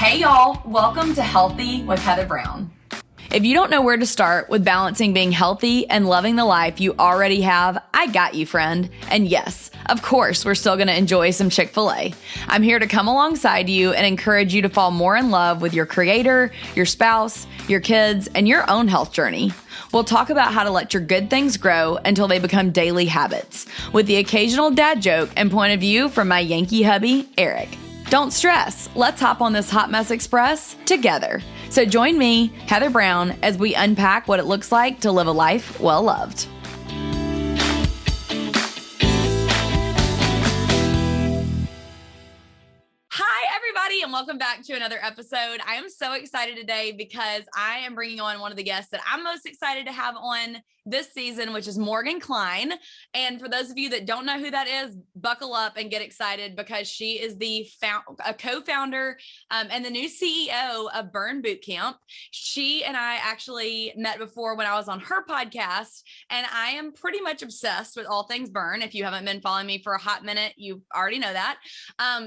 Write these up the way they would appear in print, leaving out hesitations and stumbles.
Hey y'all, welcome to Healthy with Heather Brown. If you don't know where to start with balancing being healthy and loving the life you already have, I got you, friend. And yes, of course, we're still going to enjoy some Chick-fil-A. I'm here to come alongside you and encourage you to fall more in love with your creator, your spouse, your kids, and your own health journey. We'll talk about how to let your good things grow until they become daily habits, with the occasional dad joke and point of view from my Yankee hubby, Eric. Don't stress. Let's hop on this Hot Mess Express together. So join me, Heather Brown, as we unpack what it looks like to live a life well loved. Hi, everybody, and welcome back to another episode. I am so excited today because I am bringing on one of the guests that I'm most excited to have on this season, which is Morgan Kline. And for those of you that don't know who that is, buckle up and get excited because she is the co-founder and the new CEO of Burn Boot Camp. She and I actually met before when I was on her podcast, and I am pretty much obsessed with all things Burn. If you haven't been following me for a hot minute, you already know that.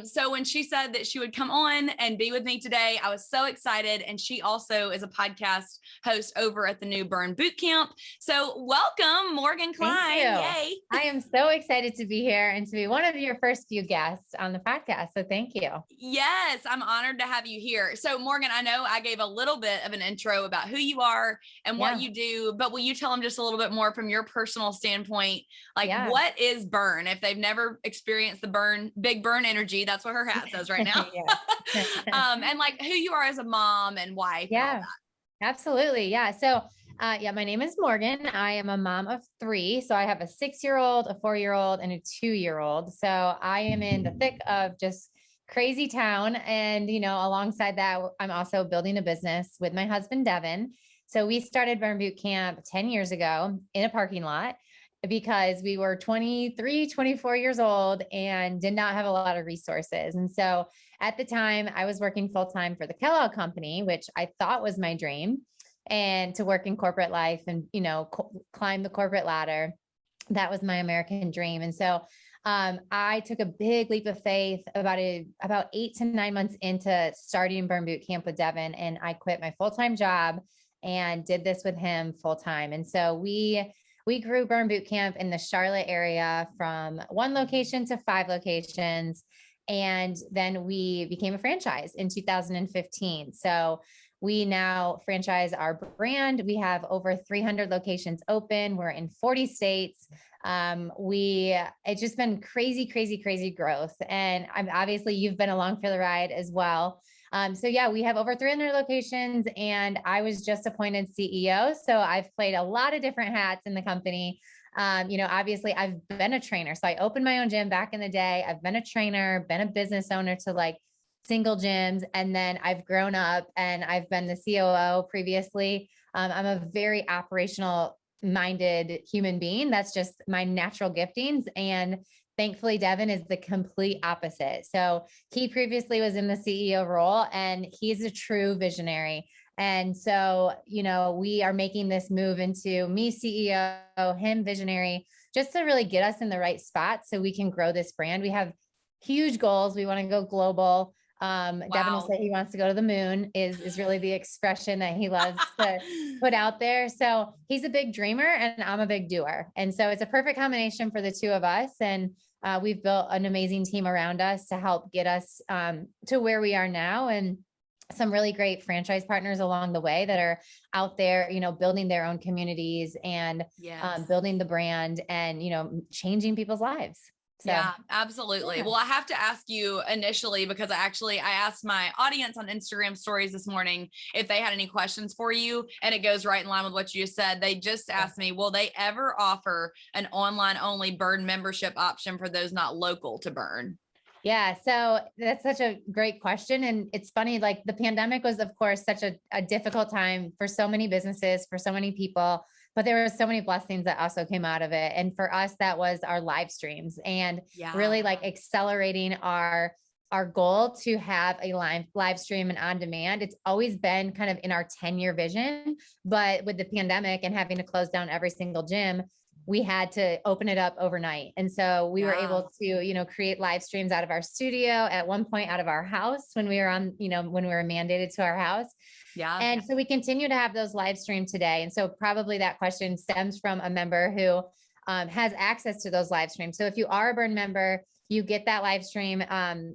So when she said that she would come on and be with me today, I was so excited. And she also is a podcast host over at the new Burn Boot Camp. So welcome, Morgan Kline. Yay. I am so excited to be here and to be one of your first few guests on the podcast. So thank you. Yes, I'm honored to have you here. So Morgan, I know I gave a little bit of an intro about who you are and what you do, but will you tell them just a little bit more from your personal standpoint? Like what is Burn? If they've never experienced the big Burn energy, that's what her hat says right now. And like who you are as a mom and wife. Yeah, and all that. absolutely. Yeah. So my name is Morgan. I am a mom of three. So I have a 6-year-old, a 4-year-old, and a 2-year-old. So I am in the thick of just crazy town. And, alongside that, I'm also building a business with my husband, Devin. So we started Burn Boot Camp 10 years ago in a parking lot because we were 23, 24 years old and did not have a lot of resources. And so at the time I was working full-time for the Kellogg Company, which I thought was my dream, and to work in corporate life and, climb the corporate ladder. That was my American dream. And so I took a big leap of faith about 8 to 9 months into starting Burn Boot Camp with Devin. And I quit my full-time job and did this with him full-time. And so we grew Burn Boot Camp in the Charlotte area from 1 location to 5 locations. And then we became a franchise in 2015. So we now franchise our brand. We have over 300 locations open. We're in 40 states. It's just been crazy, crazy, crazy growth. And obviously you've been along for the ride as well. We have over 300 locations and I was just appointed CEO. So I've played a lot of different hats in the company. Obviously I've been a trainer. So I opened my own gym back in the day. I've been a trainer, been a business owner to like single gyms. And then I've grown up and I've been the COO previously. I'm a very operational minded human being. That's just my natural giftings. And thankfully, Devin is the complete opposite. So he previously was in the CEO role and he's a true visionary. And so, we are making this move into me CEO, him visionary, just to really get us in the right spot so we can grow this brand. We have huge goals. We want to go global. Devin will say he wants to go to the moon is really the expression that he loves to put out there. So he's a big dreamer and I'm a big doer. And so it's a perfect combination for the two of us. And we've built an amazing team around us to help get us to where we are now, and some really great franchise partners along the way that are out there, building their own communities and building the brand and, changing people's lives. So, yeah, absolutely. Well, I have to ask you initially, because I asked my audience on Instagram stories this morning if they had any questions for you, and it goes right in line with what you just said. They just asked me, will they ever offer an online only Burn membership option for those not local to Burn? Yeah. So that's such a great question. And it's funny, like the pandemic was, of course, such a difficult time for so many businesses, for so many people, but there were so many blessings that also came out of it. And for us, that was our live streams and really like accelerating our goal to have a live stream and on demand. It's always been kind of in our 10-year vision, but with the pandemic and having to close down every single gym, we had to open it up overnight. And so we were able to, create live streams out of our studio, at one point out of our house when we were when we were mandated to our house. Yeah. And so we continue to have those live stream today. And so probably that question stems from a member who has access to those live streams. So if you are a Burn member, you get that live stream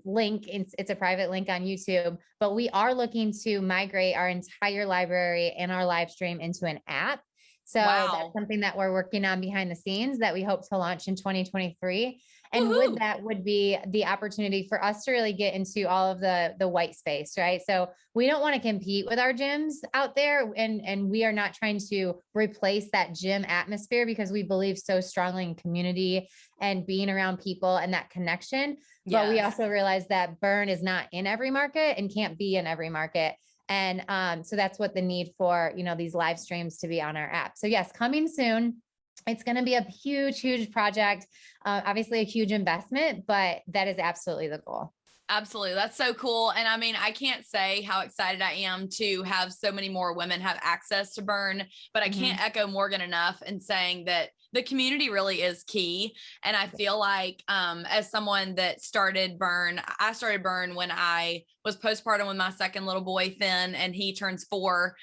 link. It's a private link on YouTube, but we are looking to migrate our entire library and our live stream into an app. So that's something that we're working on behind the scenes that we hope to launch in 2023. And with that would be the opportunity for us to really get into all of the white space, right? So we don't want to compete with our gyms out there, and we are not trying to replace that gym atmosphere, because we believe so strongly in community and being around people and that connection. But we also realize that Burn is not in every market and can't be in every market. And so that's what the need for, these live streams to be on our app. So yes, coming soon. It's going to be a huge, huge project, obviously a huge investment, but that is absolutely the goal. Absolutely. That's so cool. And I mean, I can't say how excited I am to have so many more women have access to Burn, but I can't echo Morgan enough in saying that the community really is key. And I feel like, as someone that started Burn, I started Burn when I was postpartum with my second little boy, Finn, and he turns 4.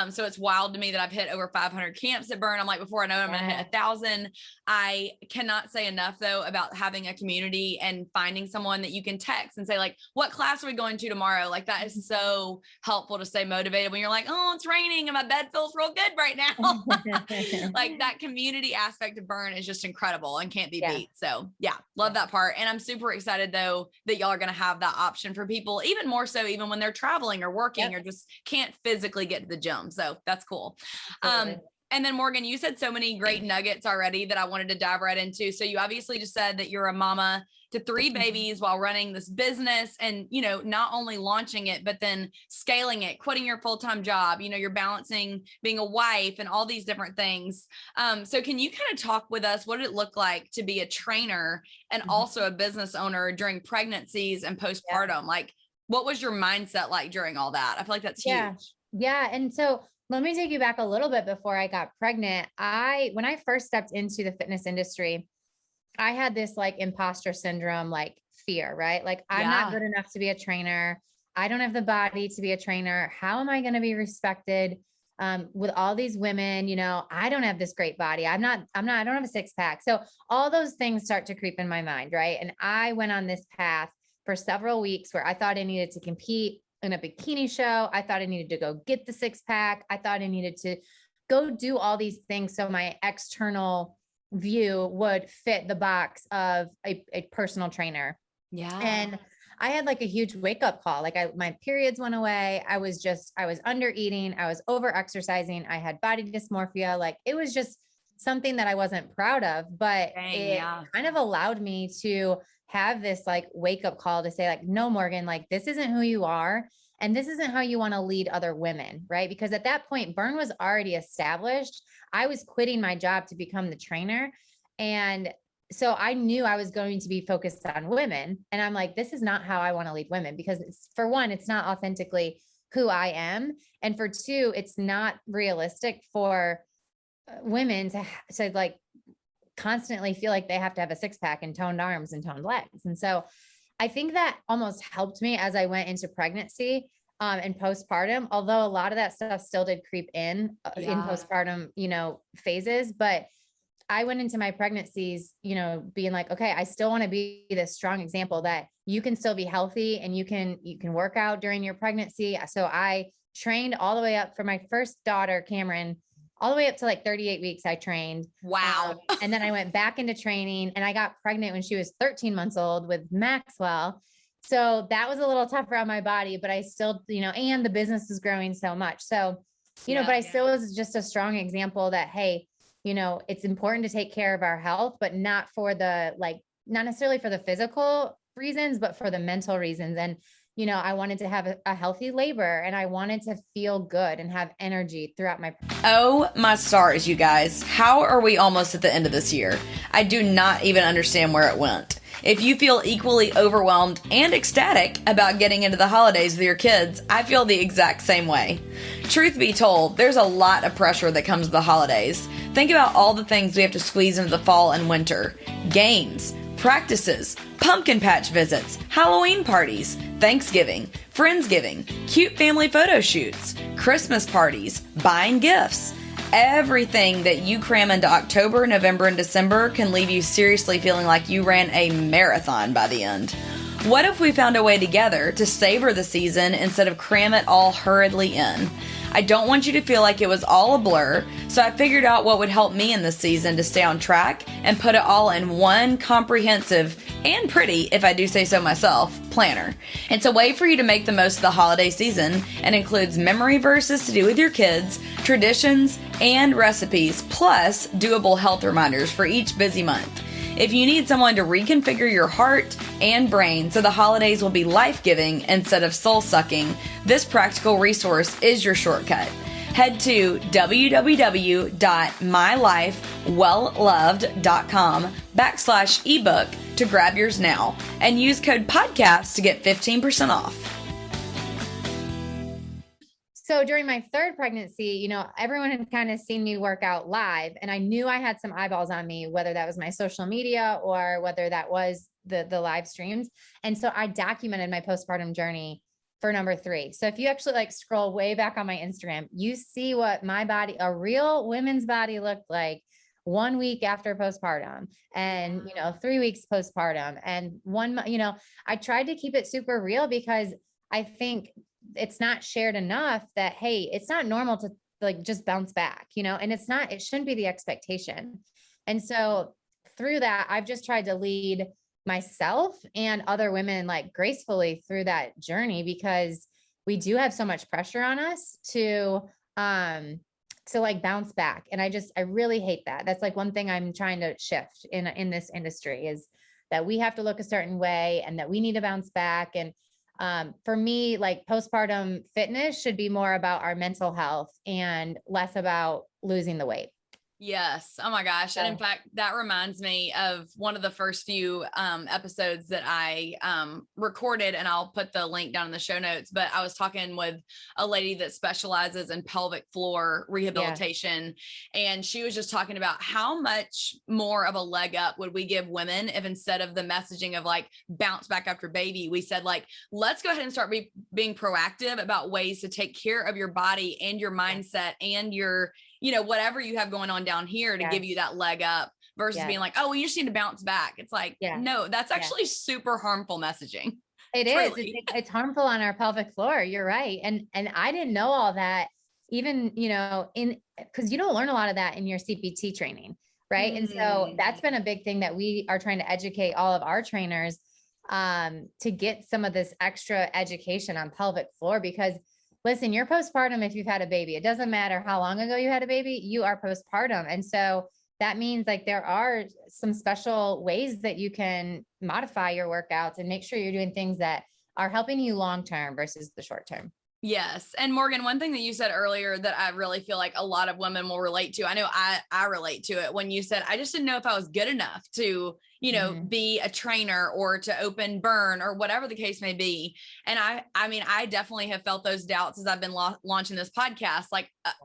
So it's wild to me that I've hit over 500 camps at Burn. I'm like, before I know it, I'm going to hit 1,000. I cannot say enough though about having a community and finding someone that you can text and say like, what class are we going to tomorrow? Like that is so helpful to stay motivated when you're like, oh, it's raining and my bed feels real good right now. Like that community aspect of Burn is just incredible and can't be beat. So yeah, love that part. And I'm super excited though that y'all are going to have that option for people, even more so even when they're traveling or working or just can't physically get to the gym. So that's cool. And then Morgan, you said so many great nuggets already that I wanted to dive right into. So you obviously just said that you're a mama to 3 babies while running this business and, not only launching it, but then scaling it, quitting your full-time job, you're balancing being a wife and all these different things. So can you kind of talk with us, what did it look like to be a trainer and also a business owner during pregnancies and postpartum? Like, what was your mindset like during all that? I feel like that's huge. Yeah. And so let me take you back a little bit before I got pregnant. When I first stepped into the fitness industry, I had this like imposter syndrome, like fear, right? Like I'm not good enough to be a trainer. I don't have the body to be a trainer. How am I going to be respected with all these women? I don't have this great body. I don't have a 6-pack. So all those things start to creep in my mind. Right. And I went on this path for several weeks where I thought I needed to compete in a bikini show. I thought I needed to go get the 6-pack. I thought I needed to go do all these things so my external view would fit the box of a personal trainer. Yeah. And I had like a huge wake up call. Like my periods went away. I was under eating. I was over exercising. I had body dysmorphia. Like it was just something that I wasn't proud of, but it kind of allowed me to have this like wake up call to say like, no, Morgan, like this isn't who you are. And this isn't how you want to lead other women, right? Because at that point, Burn was already established. I was quitting my job to become the trainer. And so I knew I was going to be focused on women. And I'm like, this is not how I want to lead women, because for one, it's not authentically who I am. And for two, it's not realistic for women to like constantly feel like they have to have a 6-pack and toned arms and toned legs. And so I think that almost helped me as I went into pregnancy and postpartum, although a lot of that stuff still did creep in postpartum, phases. But I went into my pregnancies, being like, okay, I still want to be this strong example that you can still be healthy and you can work out during your pregnancy. So I trained all the way up for my first daughter, Cameron, all the way up to like 38 weeks. I trained. Wow. And then I went back into training and I got pregnant when she was 13 months old with Maxwell. So that was a little tougher on my body, but I still, and the business was growing so much. So, but I still was just a strong example that, hey, it's important to take care of our health, but not necessarily for the physical reasons, but for the mental reasons. And, I wanted to have a healthy labor and I wanted to feel good and have energy throughout my. Oh my stars, you guys. How are we almost at the end of this year? I do not even understand where it went. If you feel equally overwhelmed and ecstatic about getting into the holidays with your kids, I feel the exact same way. Truth be told, there's a lot of pressure that comes with the holidays. Think about all the things we have to squeeze into the fall and winter. Games, practices, pumpkin patch visits, Halloween parties, Thanksgiving, Friendsgiving, cute family photo shoots, Christmas parties, buying gifts. Everything that you cram into October, November, and December can leave you seriously feeling like you ran a marathon by the end. What if we found a way together to savor the season instead of cram it all hurriedly in? I don't want you to feel like it was all a blur, so I figured out what would help me in this season to stay on track and put it all in one comprehensive and pretty, if I do say so myself, planner. It's a way for you to make the most of the holiday season and includes memory verses to do with your kids, traditions, and recipes, plus doable health reminders for each busy month. If you need someone to reconfigure your heart and brain so the holidays will be life-giving instead of soul-sucking, this practical resource is your shortcut. Head to www.mylifewellloved.com/ebook to grab yours now and use code podcast to get 15% off. So during my third pregnancy, everyone had kind of seen me work out live, and I knew I had some eyeballs on me, whether that was my social media or whether that was the live streams. And so I documented my postpartum journey for number 3. So if you actually scroll way back on my Instagram, you see what my body, a real women's body, looked like 1 week after postpartum and, 3 weeks postpartum and 1 month. I tried to keep it super real because I think it's not shared enough that, hey, it's not normal to just bounce back, and it shouldn't be the expectation. And so through that, I've just tried to lead myself and other women gracefully through that journey, because we do have so much pressure on us to bounce back. And I really hate that. That's one thing I'm trying to shift in this industry, is that we have to look a certain way and that we need to bounce back. And for me, postpartum fitness should be more about our mental health and less about losing the weight. Yes. Oh my gosh. And in fact, that reminds me of one of the first few episodes that I recorded, and I'll put the link down in the show notes, but I was talking with a lady that specializes in pelvic floor rehabilitation. Yeah. And she was just talking about how much more of a leg up would we give women if, instead of the messaging of bounce back after baby, we said let's go ahead and start being proactive about ways to take care of your body and your mindset and your, whatever you have going on down here to give you that leg up, versus being oh, you just need to bounce back. It's no, that's actually super harmful messaging. It is. It's harmful on our pelvic floor. You're right. And I didn't know all that, even, because you don't learn a lot of that in your CPT training. Right. Mm-hmm. And so that's been a big thing that we are trying to educate all of our trainers to get some of this extra education on pelvic floor, because listen, you're postpartum if you've had a baby. It doesn't matter how long ago you had a baby, you are postpartum. And so that means there are some special ways that you can modify your workouts and make sure you're doing things that are helping you long-term versus the short-term. Yes. And Morgan, one thing that you said earlier that I really feel like a lot of women will relate to, I know I relate to it, when you said, I just didn't know if I was good enough to, be a trainer or to open burn or whatever the case may be. And I definitely have felt those doubts as I've been launching this podcast.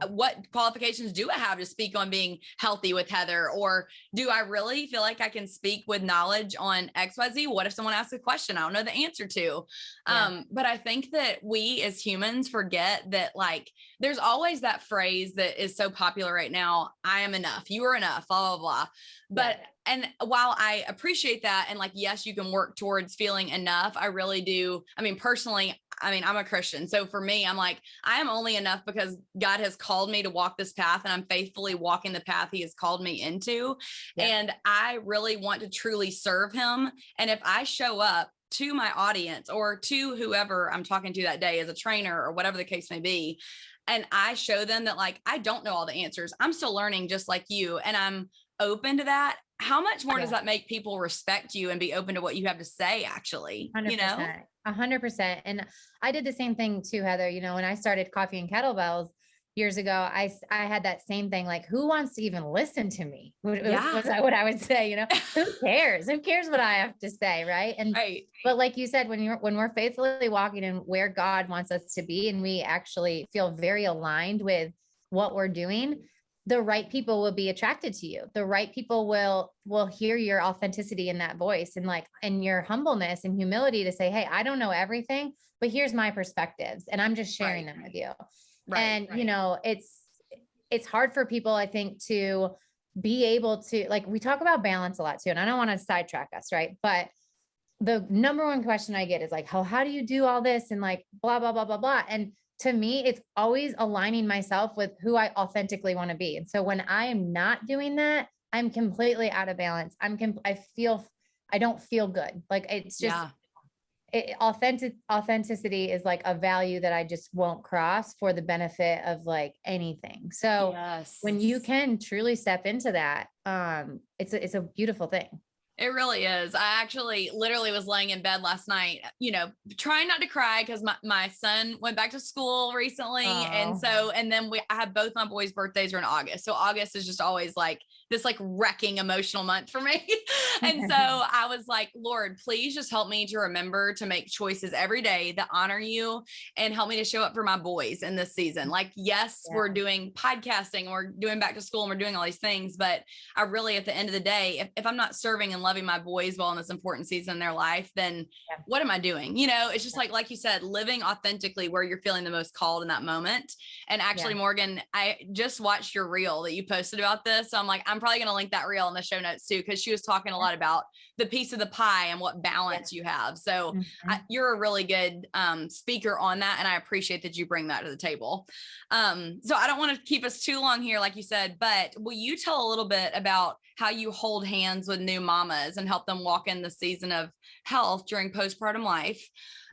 What qualifications do I have to speak on being healthy with Heather? Or do I really feel like I can speak with knowledge on XYZ? What if someone asks a question I don't know the answer to? Yeah. But I think that we as humans forget that there's always that phrase that is so popular right now. I am enough. You are enough, blah, blah, blah. But and while I appreciate that, and yes, you can work towards feeling enough, I really do. Personally, I'm a Christian. So for me, I'm I am only enough because God has called me to walk this path, and I'm faithfully walking the path he has called me into. Yeah. And I really want to truly serve him. And if I show up to my audience or to whoever I'm talking to that day as a trainer or whatever the case may be, and I show them that I don't know all the answers, I'm still learning just like you, and I'm open to that, how much more does that make people respect you and be open to what you have to say, actually? 100%, 100%. And I did the same thing too, Heather. When I started Coffee and Kettlebells years ago, I had that same thing. Who wants to even listen to me? Was what I would say, who cares? Who cares what I have to say? Right. And, but like you said, when we're faithfully walking in where God wants us to be, and we actually feel very aligned with what we're doing, the right people will be attracted to you. The right people will hear your authenticity in that voice and like, and your humbleness and humility to say, hey, I don't know everything, but here's my perspectives and I'm just sharing them with you. And, you know, it's hard for people, I think, to be able to, like, we talk about balance a lot too, and I don't want to sidetrack us. Right. But the number one question I get is like, how do you do all this? And like, blah, blah, blah, blah, blah. And to me, it's always aligning myself with who I authentically want to be. And so when I am not doing that, I'm completely out of balance. I don't feel good. Like it's just, authenticity is like a value that I just won't cross for the benefit of like anything. So when you can truly step into that, it's a beautiful thing. It really is. I actually literally was laying in bed last night, you know, trying not to cry because my son went back to school recently. And then I have both my boys' birthdays are in August. So August is just always like this like wrecking emotional month for me. And so I was like, Lord, please just help me to remember to make choices every day that honor you and help me to show up for my boys in this season. Like, yes, we're doing podcasting, we're doing back to school and we're doing all these things, but I really, at the end of the day, if I'm not serving and loving my boys well in this important season in their life, then what am I doing? You know, it's just like you said, living authentically where you're feeling the most called in that moment. And actually, Morgan, I just watched your reel that you posted about this. So I'm like, I'm probably going to link that reel in the show notes too, because she was talking a lot about the piece of the pie and what balance you have. So you're a really good speaker on that. And I appreciate that you bring that to the table. So I don't want to keep us too long here, like you said, but will you tell a little bit about how you hold hands with new mamas and help them walk in the season of health during postpartum life?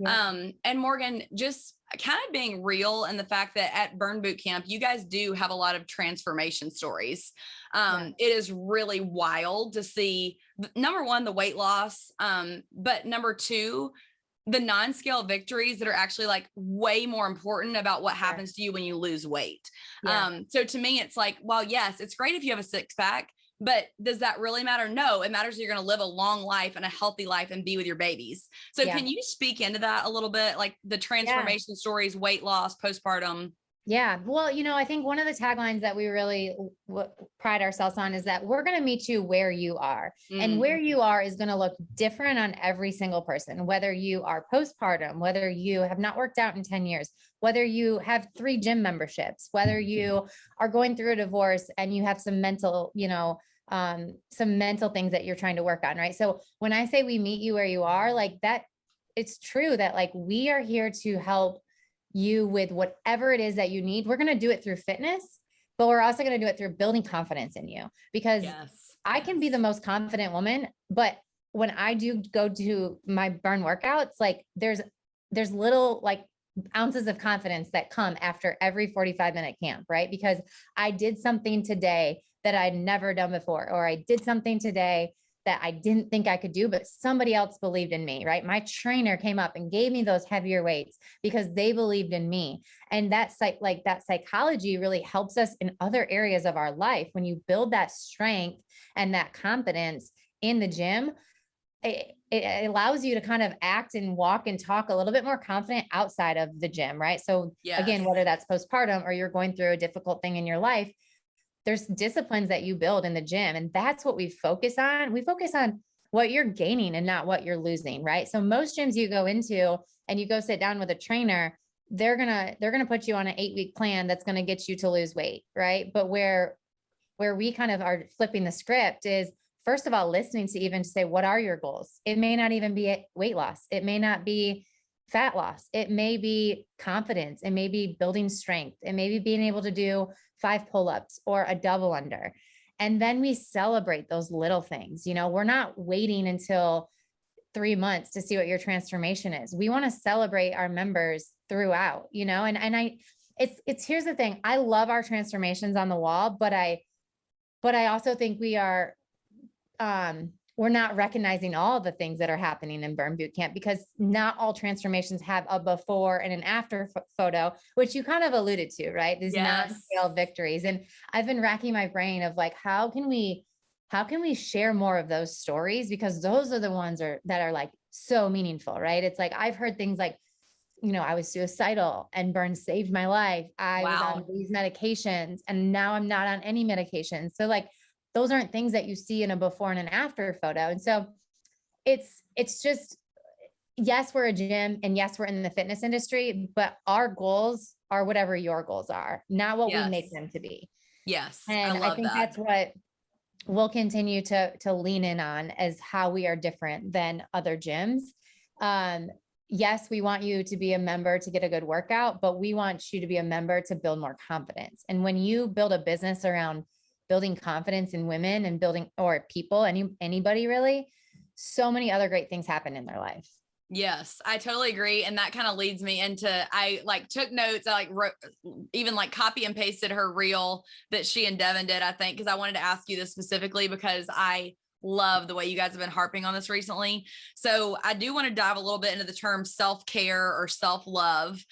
And Morgan, just kind of being real in the fact that at Burn Boot Camp, you guys do have a lot of transformation stories. It is really wild to see, number one, the weight loss, but number two, the non-scale victories that are actually like way more important about what happens to you when you lose weight. So to me, it's like, well, yes, it's great if you have a six pack, but does that really matter? No, it matters that you're going to live a long life and a healthy life and be with your babies. So can you speak into that a little bit? Like the transformation stories, weight loss, postpartum? Yeah. Well, you know, I think one of the taglines that we really pride ourselves on is that we're going to meet you where you are, and where you are is going to look different on every single person, whether you are postpartum, whether you have not worked out in 10 years, whether you have 3 gym memberships, whether you are going through a divorce and you have some mental, you know, some mental things that you're trying to work on. Right. So when I say we meet you where you are, like that, it's true that like we are here to help you with whatever it is that you need. We're going to do it through fitness, but we're also going to do it through building confidence in you, because I can be the most confident woman, but when I do go to my burn workouts, like there's little like ounces of confidence that come after every 45-minute camp, right? Because I did something today that I'd never done before, or I did something today that I didn't think I could do, but somebody else believed in me, right? My trainer came up and gave me those heavier weights because they believed in me. And that psychology really helps us in other areas of our life. When you build that strength and that confidence in the gym, it allows you to kind of act and walk and talk a little bit more confident outside of the gym, right? So again, whether that's postpartum or you're going through a difficult thing in your life, there's disciplines that you build in the gym. And that's what we focus on. We focus on what you're gaining and not what you're losing, right? So most gyms you go into and you go sit down with a trainer, they're going to put you on an 8-week plan that's going to get you to lose weight, right? But where we kind of are flipping the script is, first of all, listening to even say, what are your goals? It may not even be weight loss. It may not be fat loss. It may be confidence. It may be building strength. It may be being able to do 5 pull-ups or a double under. And then we celebrate those little things. You know, we're not waiting until 3 months to see what your transformation is. We want to celebrate our members throughout, you know, it's here's the thing. I love our transformations on the wall, but I also think we're not recognizing all the things that are happening in Burn Boot Camp, because not all transformations have a before and an after photo, which you kind of alluded to, right? These non-scale victories. And I've been racking my brain of like, how can we share more of those stories? Because those are the ones that are like so meaningful, right? It's like, I've heard things like, I was suicidal and burn saved my life. I was on Wow. these medications and now I'm not on any medications. So like, those aren't things that you see in a before and an after photo. And so it's just, yes, we're a gym and yes, we're in the fitness industry, but our goals are whatever your goals are, not what we make Yes. them to be. Yes. I And I love think that. that's what we'll continue to lean in on, as how we are different than other gyms. Um, yes, we want you to be a member to get a good workout, but we want you to be a member to build more confidence. And when you build a business around building confidence in women and building, or people, anybody really, so many other great things happen in their life. Yes, I totally agree. And that kind of leads me into, I like took notes. I like wrote, even like copy and pasted her reel that she and Devin did, I think, because I wanted to ask you this specifically because I love the way you guys have been harping on this recently. So I do want to dive a little bit into the term self-care or self-love,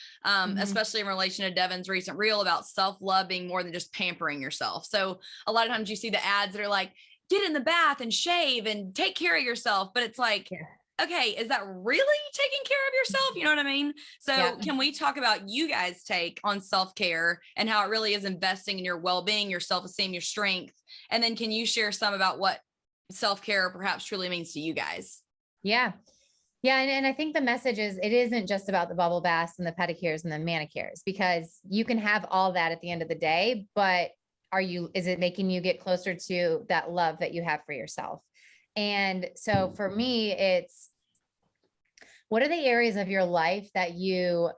especially in relation to Devin's recent reel about self-love being more than just pampering yourself. So a lot of times you see the ads that are like, get in the bath and shave and take care of yourself. But it's like, Yeah. okay, is that really taking care of yourself? You know what I mean? So Yeah. can we talk about you guys' take on self-care and how it really is investing in your well-being, your self-esteem, your strength? And then can you share some about what self-care perhaps truly means to you guys? Yeah. Yeah. And I think the message is, it isn't just about the bubble baths and the pedicures and the manicures, because you can have all that at the end of the day, but is it making you get closer to that love that you have for yourself? And so for me, it's, what are the areas of your life that you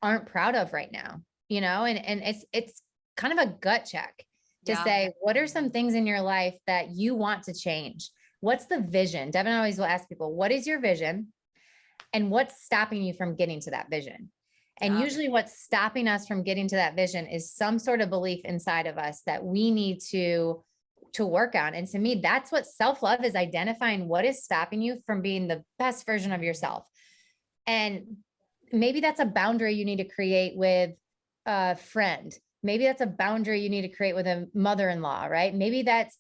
aren't proud of right now? And it's kind of a gut check to Yeah. say, what are some things in your life that you want to change? What's the vision? Devin always will ask people, what is your vision? And what's stopping you from getting to that vision? And Yeah. usually what's stopping us from getting to that vision is some sort of belief inside of us that we need to work on. And to me, that's what self-love is, identifying what is stopping you from being the best version of yourself. And maybe that's a boundary you need to create with a friend. Maybe that's a boundary you need to create with a mother-in-law, right? Maybe that's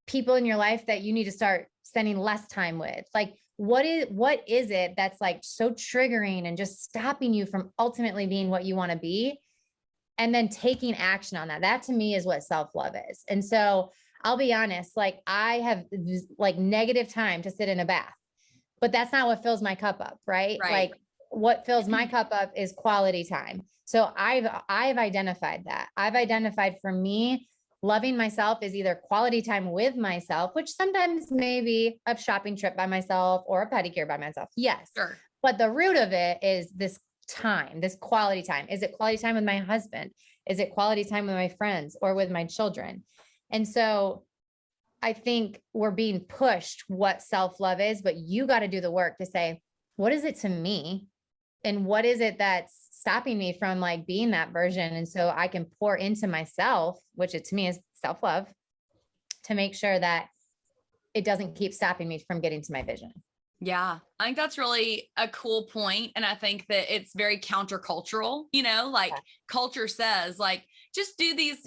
people in your life that you need to start spending less time with. Like, what is it that's like so triggering and just stopping you from ultimately being what you want to be? And then taking action on that. That to me is what self-love is. And so I'll be honest, like I have like negative time to sit in a bath, but that's not what fills my cup up, right? Right. Like what fills my cup up is quality time. So I've identified that. I've identified, for me, loving myself is either quality time with myself, which sometimes may be a shopping trip by myself or a pedicure by myself. Yes. Sure. But the root of it is this time, this quality time. Is it quality time with my husband? Is it quality time with my friends or with my children? And so I think we're being pushed what self-love is, but you got to do the work to say, what is it to me? And what is it that's stopping me from like being that version? And so I can pour into myself, which it to me is self-love, to make sure that it doesn't keep stopping me from getting to my vision. Yeah, I think that's really a cool point. And I think that it's very countercultural, like culture says, like, just do these,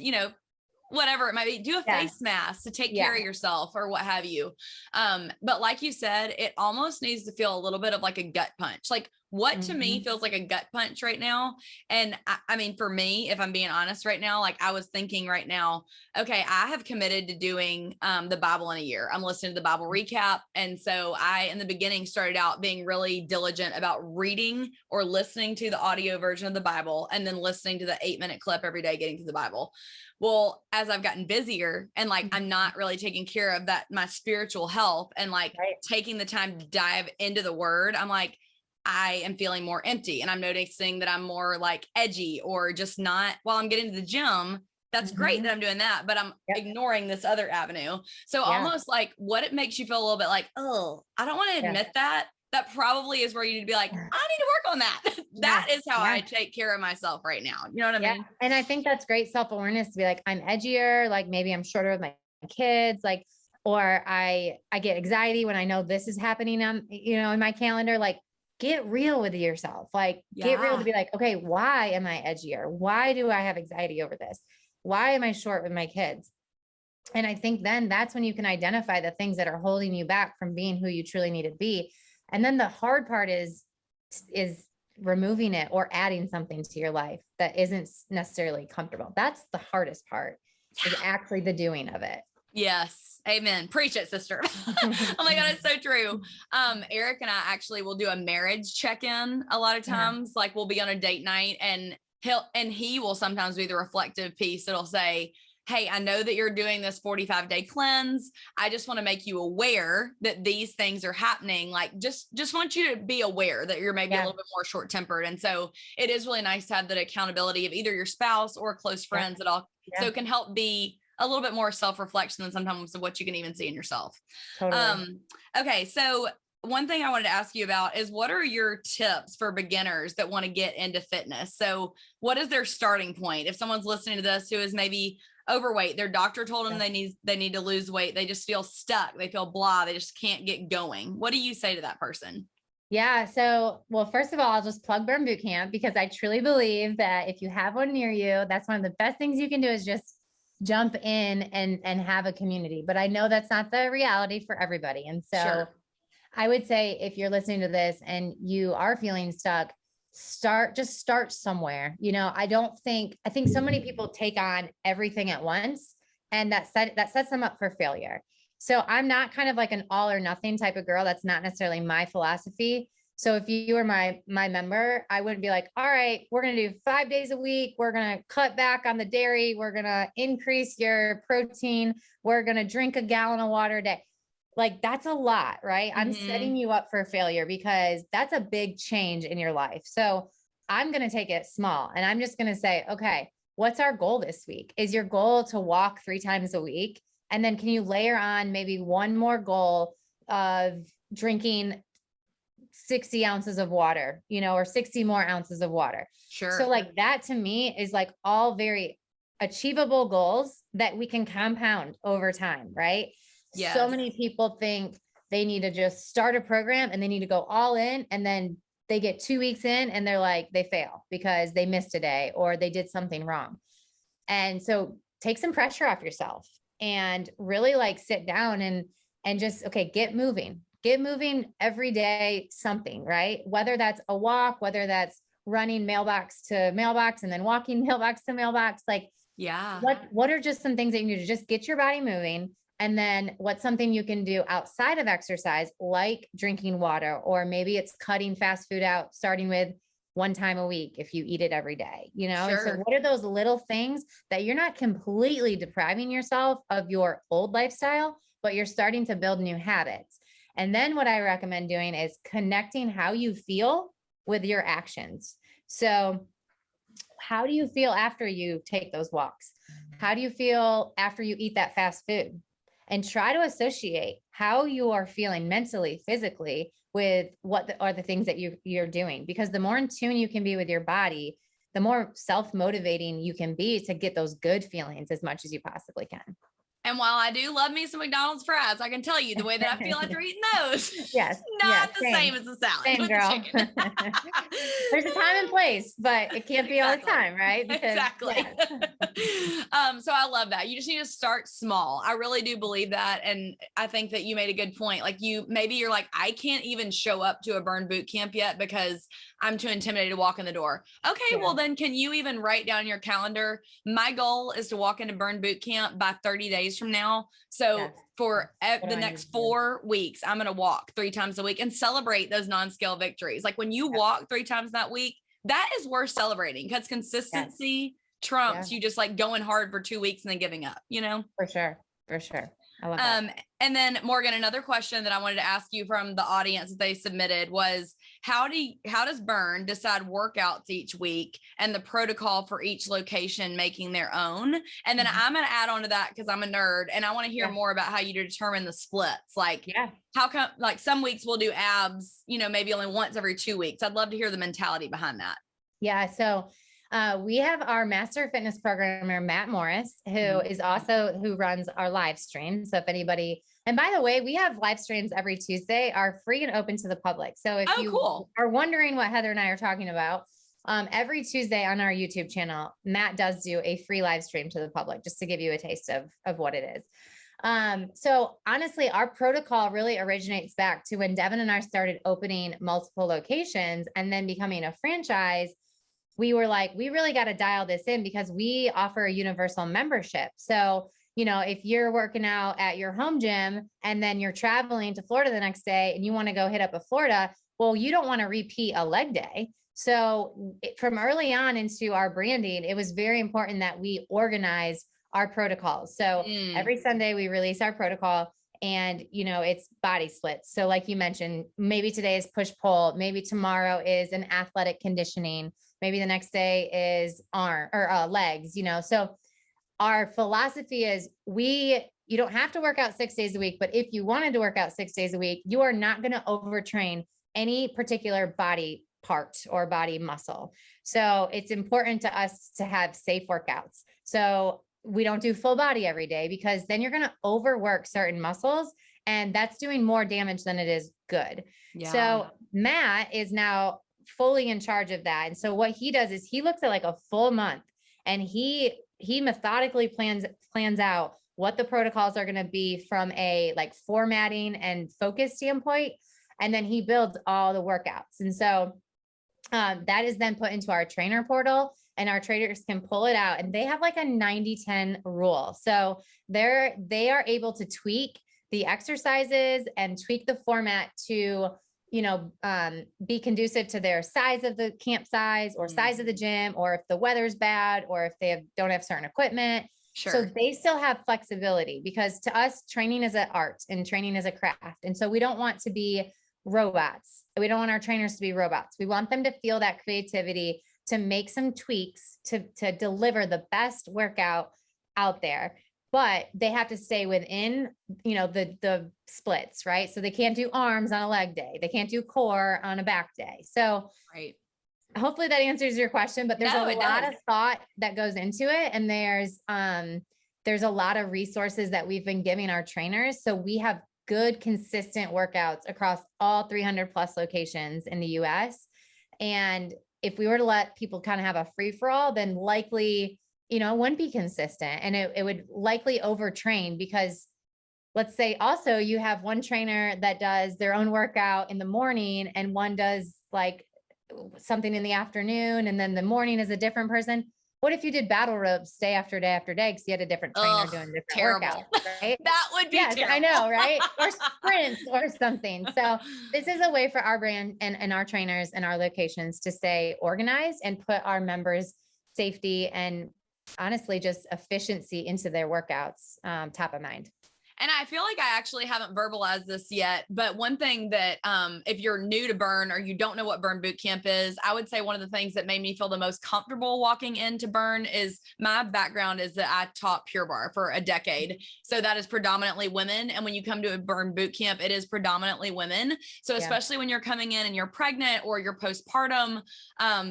whatever it might be, do a face mask to take care of yourself or what have you. But like you said, it almost needs to feel a little bit of like a gut punch. Like what to me feels like a gut punch right now. And I mean, for me, if I'm being honest right now, like I was thinking right now, okay, I have committed to doing the Bible in a year. I'm listening to the Bible recap. And so I, in the beginning, started out being really diligent about reading or listening to the audio version of the Bible and then listening to the 8-minute clip every day, getting to the Bible. Well, as I've gotten busier and like, I'm not really taking care of that, my spiritual health and like taking the time to dive into the word, I'm like, I am feeling more empty and I'm noticing that I'm more like edgy or just not, while I'm getting to the gym, that's great that I'm doing that, but I'm ignoring this other avenue. So almost like what it makes you feel a little bit like, oh, I don't want to admit that. That probably is where you need to be like, I need to work on that. That is how I take care of myself right now. You know what I mean? And I think that's great self-awareness to be like, I'm edgier, like maybe I'm shorter with my kids, like, or I get anxiety when I know this is happening on, in my calendar. Like, get real with yourself. Like, get real to be like, okay, why am I edgier? Why do I have anxiety over this? Why am I short with my kids? And I think then that's when you can identify the things that are holding you back from being who you truly need to be. And then the hard part is removing it or adding something to your life that isn't necessarily comfortable. That's the hardest part, is actually the doing of it. Yes. Amen. Preach it, sister. Oh my God, it's so true. Eric and I actually will do a marriage check-in a lot of times. Like we'll be on a date night and he will sometimes be the reflective piece that'll say, hey, I know that you're doing this 45-day cleanse. I just want to make you aware that these things are happening. Like just want you to be aware that you're maybe a little bit more short-tempered. And so it is really nice to have that accountability of either your spouse or close friends that all so it can help be a little bit more self-reflection than sometimes of what you can even see in yourself. Totally. Okay. So one thing I wanted to ask you about is, what are your tips for beginners that want to get into fitness? So what is their starting point? If someone's listening to this who is maybe overweight, their doctor told them they need to lose weight, they just feel stuck, they feel blah, they just can't get going. What do you say to that person? Yeah. So, well, first of all, I'll just plug Burn Boot Camp, because I truly believe that if you have one near you, that's one of the best things you can do, is just jump in and have a community. But I know that's not the reality for everybody. And so I would say, if you're listening to this and you are feeling stuck, just start somewhere. I think so many people take on everything at once, and that sets them up for failure. So I'm not kind of like an all or nothing type of girl. That's not necessarily my philosophy. So if you were my member, I wouldn't be like, all right, we're going to do 5 days a week. We're going to cut back on the dairy. We're going to increase your protein. We're going to drink a gallon of water a day. Like, that's a lot, right? I'm setting you up for failure, because that's a big change in your life. So I'm going to take it small, and I'm just going to say, okay, what's our goal this week? Is your goal to walk 3 times a week? And then can you layer on maybe one more goal of drinking 60 ounces of water, or 60 more ounces of water. Sure. So like that to me is like all very achievable goals that we can compound over time. Right. Yes. So many people think they need to just start a program and they need to go all in, and then they get 2 weeks in and they're like, they fail because they missed a day or they did something wrong. And so take some pressure off yourself and really like sit down and just, okay, get moving every day, something, right? Whether that's a walk, whether that's running mailbox to mailbox and then walking mailbox to mailbox, like, what are just some things that you need to just get your body moving? And then what's something you can do outside of exercise, like drinking water, or maybe it's cutting fast food out, starting with 1 time a week if you eat it every day, And so what are those little things that you're not completely depriving yourself of your old lifestyle, but you're starting to build new habits? And then what I recommend doing is connecting how you feel with your actions. So how do you feel after you take those walks? How do you feel after you eat that fast food? And try to associate how you are feeling mentally, physically, with what are the things that you're doing. Because the more in tune you can be with your body, the more self-motivating you can be to get those good feelings as much as you possibly can. And while I do love me some McDonald's fries, I can tell you the way that I feel after eating those, yes, not the same as the salad. Same, girl. There's a time and place, but it can't be all the time, right? Because, exactly. So I love that. You just need to start small. I really do believe that. And I think that you made a good point. Like maybe you're like, I can't even show up to a Burn Boot Camp yet because I'm too intimidated to walk in the door. Okay. Well, then can you even write down your calendar? My goal is to walk into Burn Boot Camp by 30 days from now. So for the next 4 weeks, I'm going to walk 3 times a week and celebrate those non-scale victories. Like when you walk 3 times that week, that is worth celebrating, because consistency trumps you just like going hard for 2 weeks and then giving up, For sure. I love that. And then Morgan, another question that I wanted to ask you from the audience that they submitted was, how does Burn decide workouts each week and the protocol for each location making their own? And then I'm going to add on to that, because I'm a nerd and I want to hear more about how you determine the splits. Like, how come, like some weeks we'll do abs, maybe only once every 2 weeks. I'd love to hear the mentality behind that. Yeah. So we have our master fitness programmer, Matt Morris, who runs our live stream. So if anybody, and by the way, we have live streams every Tuesday, are free and open to the public. So if you are wondering what Heather and I are talking about, every Tuesday on our YouTube channel, Matt does do a free live stream to the public, just to give you a taste of what it is. So honestly, our protocol really originates back to when Devin and I started opening multiple locations and then becoming a franchise. We were like, we really got to dial this in because we offer a universal membership. So, if you're working out at your home gym and then you're traveling to Florida the next day and you want to go hit up a Florida, well, you don't want to repeat a leg day. So from early on into our branding, it was very important that we organize our protocols. So every Sunday we release our protocol and, it's body splits. So like you mentioned, maybe today is push pull, maybe tomorrow is an athletic conditioning, maybe the next day is arm or legs, so our philosophy is you don't have to work out 6 days a week, but if you wanted to work out 6 days a week, you are not going to overtrain any particular body part or body muscle. So it's important to us to have safe workouts. So we don't do full body every day because then you're going to overwork certain muscles and that's doing more damage than it is good. Yeah. So Matt is now fully in charge of that. And so what he does is he looks at like a full month and he methodically plans out what the protocols are going to be from a like formatting and focus standpoint. And then he builds all the workouts. And so that is then put into our trainer portal and our trainers can pull it out and they have like a 90-10 rule. So they are able to tweak the exercises and tweak the format to, be conducive to their size of the camp size or size of the gym, or if the weather's bad, or if they don't have certain equipment. Sure. So they still have flexibility because to us, training is an art and training is a craft. And so we don't want to be robots. We don't want our trainers to be robots. We want them to feel that creativity, to make some tweaks, to deliver the best workout out there. But they have to stay within, the splits, right? So they can't do arms on a leg day. They can't do core on a back day. So right. Hopefully that answers your question, but there's a lot of thought that goes into it. And there's a lot of resources that we've been giving our trainers. So we have good, consistent workouts across all 300 plus locations in the US. And if we were to let people kind of have a free for all, then likely, it wouldn't be consistent and it would likely overtrain because let's say also you have one trainer that does their own workout in the morning and one does like something in the afternoon. And then the morning is a different person. What if you did battle ropes day after day after day? Cause you had a different trainer doing different workouts, right? That would be terrible. I know, right? Or sprints or something. So this is a way for our brand and our trainers and our locations to stay organized and put our members' safety and honestly just efficiency into their workouts top of mind. And I feel like I actually haven't verbalized this yet, but one thing that if you're new to Burn or you don't know what Burn Boot Camp is, I would say one of the things that made me feel the most comfortable walking into Burn is my background is that I taught Pure Barre for a decade. So that is predominantly women. And when you come to a Burn Boot Camp, it is predominantly women. So especially when you're coming in and you're pregnant or you're postpartum,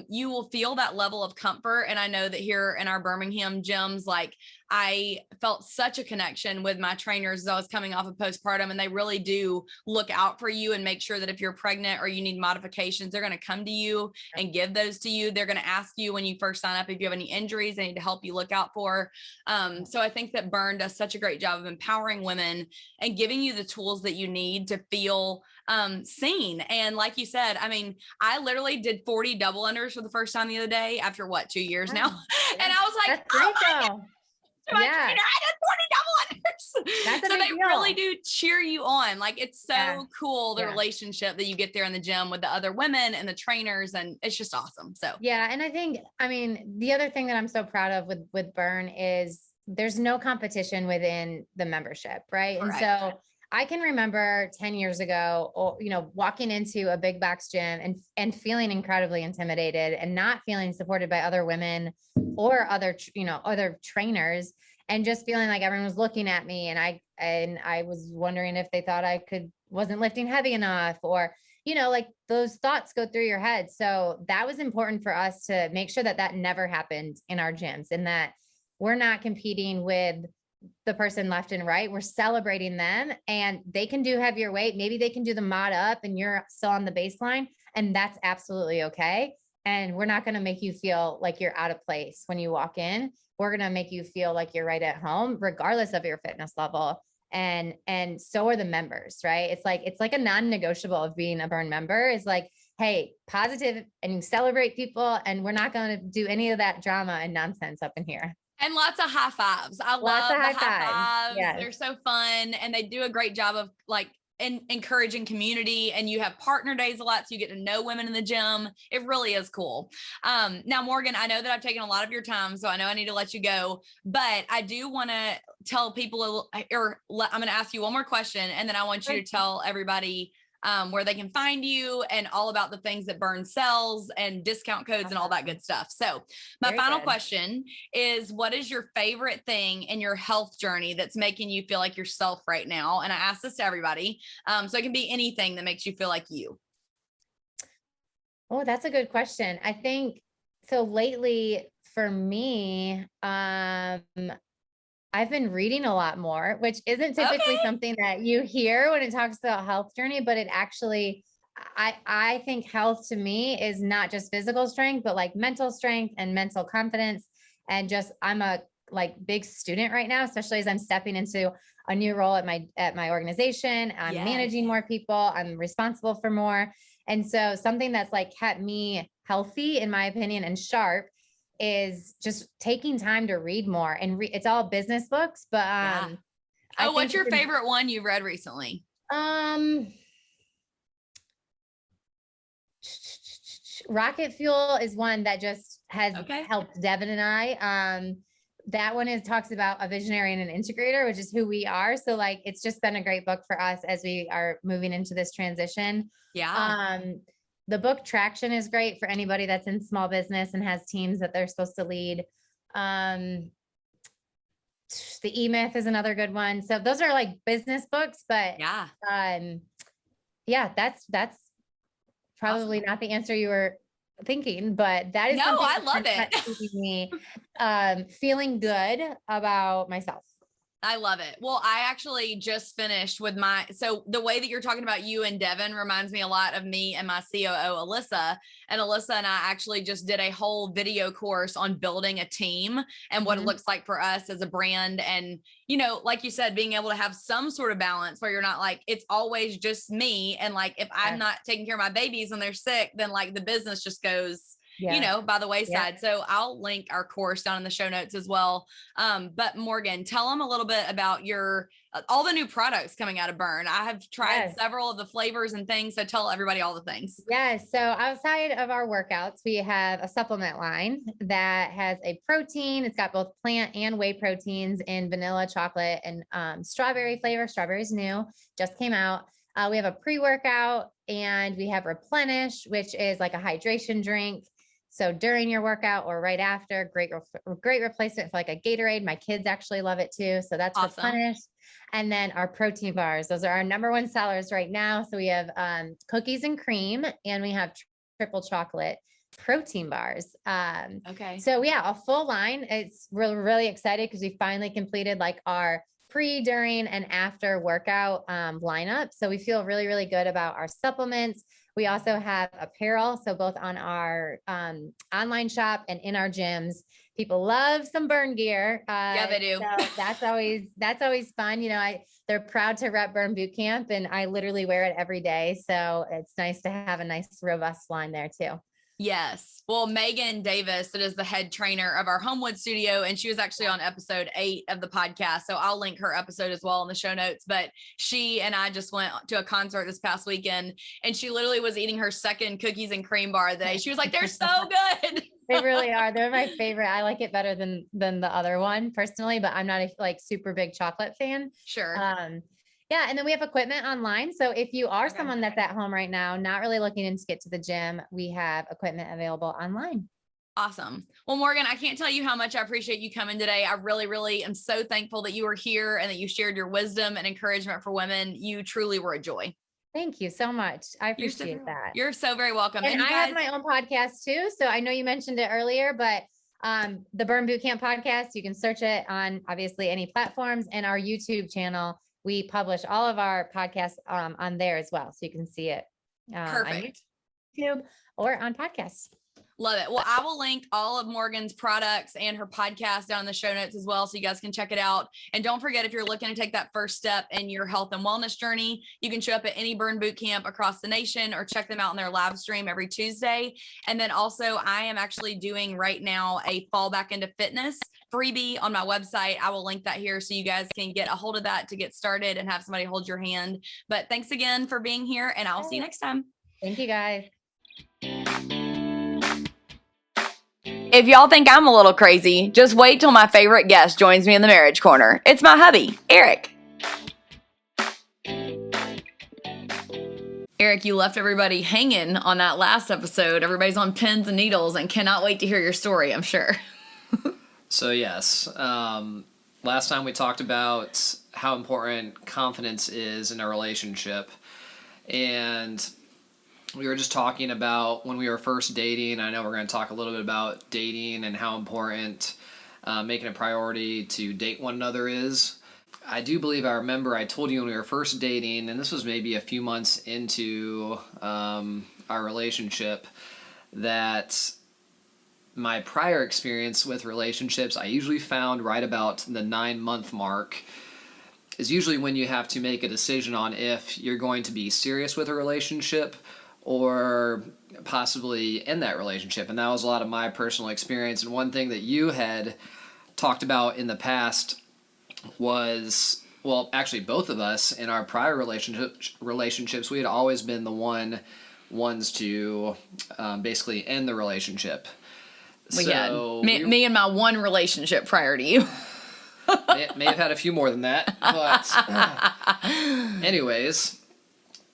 you will feel that level of comfort. And I know that here in our Birmingham gyms, like I felt such a connection with my trainers as I was coming off of postpartum, and they really do look out for you and make sure that if you're pregnant or you need modifications, they're going to come to you and give those to you. They're going to ask you when you first sign up, if you have any injuries they need to help you look out for. So I think that Burn does such a great job of empowering women and giving you the tools that you need to feel seen. And like you said, I mean, I literally did 40 double unders for the first time the other day after 2 years now. And I was like, that's great, though. My trainer, I did 40 double unders. So they really do cheer you on. Like it's so cool, the relationship that you get there in the gym with the other women and the trainers, and it's just awesome. So and I mean, the other thing that I'm so proud of with Burn is there's no competition within the membership, right? Correct. And so I can remember 10 years ago, or, walking into a big box gym and feeling incredibly intimidated and not feeling supported by other women or other trainers, and just feeling like everyone was looking at me. And I was wondering if they thought I wasn't lifting heavy enough, or, like those thoughts go through your head. So that was important for us to make sure that that never happened in our gyms, and that we're not competing with the person left and right. We're celebrating them, and they can do heavier weight. Maybe they can do the mod up and you're still on the baseline, and that's absolutely okay. And we're not going to make you feel like you're out of place when you walk in. We're going to make you feel like you're right at home, regardless of your fitness level. and so are the members, right? It's like a non-negotiable of being a burn member is like, hey, positive and you celebrate people, and we're not going to do any of that drama and nonsense up in here. And lots of high fives. I Lots love of the high high fives. fives. Yes. They're so fun, and they do a great job of like encouraging community, and you have partner days a lot, so you get to know women in the gym. It really is cool. Now, Morgan, I know that I've taken a lot of your time, so I know I need to let you go, but I do want to tell people, I'm going to ask you one more question, and then I want you to tell everybody where they can find you and all about the things that Burn sells and discount codes and all that good stuff. So my final question is, what is your favorite thing in your health journey that's making you feel like yourself right now? And I ask this to everybody. So it can be anything that makes you feel like you. Oh, that's a good question. I think so lately for me, I've been reading a lot more, which isn't typically something that you hear when it talks about health journey, but it actually, I think health to me is not just physical strength, but like mental strength and mental confidence. And just, I'm a like big student right now, especially as I'm stepping into a new role at my organization. I'm managing more people. I'm responsible for more. And so something that's like kept me healthy, in my opinion, and sharp is just taking time to read more, and it's all business books, but, what's your favorite one you've read recently? Rocket Fuel is one that just has helped Devin and I. That one talks about a visionary and an integrator, which is who we are. So like, it's just been a great book for us as we are moving into this transition. The book Traction is great for anybody that's in small business and has teams that they're supposed to lead. The E-Myth is another good one. So those are like business books, but that's probably not the answer you were thinking, but that is something I love it. Me feeling good about myself. I love it. Well, I actually just finished with so the way that you're talking about you and Devin reminds me a lot of me and my COO, Alyssa. And Alyssa and I actually just did a whole video course on building a team and what it looks like for us as a brand. And, you know, like you said, being able to have some sort of balance where you're not like, it's always just me. And like, if I'm not taking care of my babies and they're sick, then like the business just goes, you know, by the wayside. So I'll link our course down in the show notes as well. But Morgan, tell them a little bit about your, all the new products coming out of Burn. I have tried several of the flavors and things. So tell everybody all the things. Yes. So outside of our workouts, we have a supplement line that has a protein. It's got both plant and whey proteins in vanilla, chocolate, and strawberry flavor. Strawberry's new, just came out. We have a pre-workout, and we have Replenish, which is like a hydration drink. So during your workout or right after, great replacement for like a Gatorade. My kids actually love it too. So that's Replenished. And then our protein bars, those are our number one sellers right now. So we have cookies and cream, and we have triple chocolate protein bars. So yeah, a full line. We're really excited because we finally completed like our pre, during, and after workout lineup. So we feel really, really good about our supplements. We also have apparel. So both on our online shop and in our gyms, people love some Burn gear. They do. So that's always fun. You know, they're proud to rep Burn Boot Camp, and I literally wear it every day. So it's nice to have a nice robust line there too. Yes. Well, Megan Davis, that is the head trainer of our Homewood studio, and she was actually on episode 8 of the podcast. So I'll link her episode as well in the show notes. But she and I just went to a concert this past weekend, and she literally was eating her second cookies and cream bar that day. She was like, they're so good. They really are. They're my favorite. I like it better than the other one personally, but I'm not a like super big chocolate fan. Sure. Yeah. And then we have equipment online. So if you are someone that's at home right now, not really looking to get to the gym, we have equipment available online. Awesome. Well, Morgan, I can't tell you how much I appreciate you coming today. I really, really am so thankful that you were here and that you shared your wisdom and encouragement for women. You truly were a joy. Thank you so much. I appreciate that. You're so very welcome. And I have my own podcast too. So I know you mentioned it earlier, but the Burn Bootcamp podcast, you can search it on obviously any platforms, and our YouTube channel. We publish all of our podcasts on there as well. So you can see it Perfect. on YouTube or on podcasts. Love it. Well, I will link all of Morgan's products and her podcast down in the show notes as well, so you guys can check it out. And don't forget, if you're looking to take that first step in your health and wellness journey, you can show up at any burn boot camp across the nation or check them out in their live stream every Tuesday. And then also, I am actually doing right now a fall back into fitness freebie on my website. I will link that here so you guys can get a hold of that to get started and have somebody hold your hand. But thanks again for being here, and I'll see you next time. Thank you, guys. If y'all think I'm a little crazy, just wait till my favorite guest joins me in the marriage corner. It's my hubby, Eric. Eric, you left everybody hanging on that last episode. Everybody's on pins and needles and cannot wait to hear your story, I'm sure. So yes, last time we talked about how important confidence is in a relationship, and we were just talking about when we were first dating. I know we're going to talk a little bit about dating and how important making a priority to date one another is. I do believe I remember I told you when we were first dating, and this was maybe a few months into our relationship, that my prior experience with relationships, I usually found right about the 9-month mark is usually when you have to make a decision on if you're going to be serious with a relationship or possibly end that relationship. And that was a lot of my personal experience. And one thing that you had talked about in the past was, well, actually both of us in our prior relationships, we had always been the ones to basically end the relationship. We had me and my one relationship prior to you. may have had a few more than that, but anyways,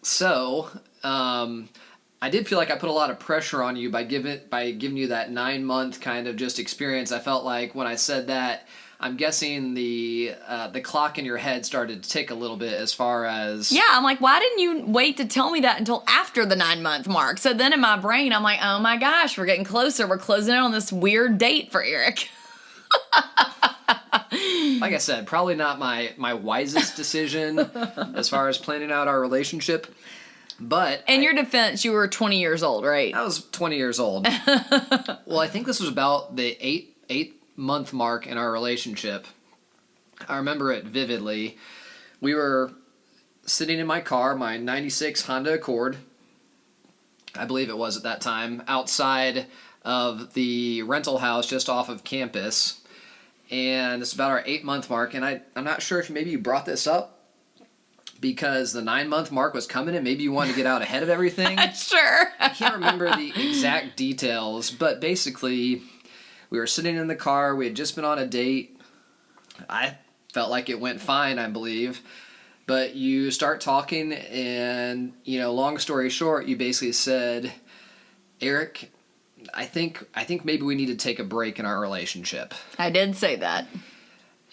so I did feel like I put a lot of pressure on you by giving you that 9-month kind of just experience. I felt like when I said that, I'm guessing the clock in your head started to tick a little bit as far as... Yeah, I'm like, why didn't you wait to tell me that until after the 9-month mark? So then in my brain, I'm like, oh my gosh, we're getting closer. We're closing in on this weird date for Eric. Like I said, probably not my wisest decision as far as planning out our relationship. But in your defense, you were 20 years old, right? I was 20 years old. Well, I think this was about the 8-month mark in our relationship. I remember it vividly. We were sitting in my car, my 96 Honda Accord, I believe it was at that time, outside of the rental house just off of campus. And it's about our 8-month mark. And I'm not sure if maybe you brought this up because the 9-month mark was coming and maybe you wanted to get out ahead of everything. Sure. I can't remember the exact details, but basically we were sitting in the car. We had just been on a date. I felt like it went fine, I believe. But you start talking and, long story short, you basically said, Eric, I think maybe we need to take a break in our relationship. I did say that.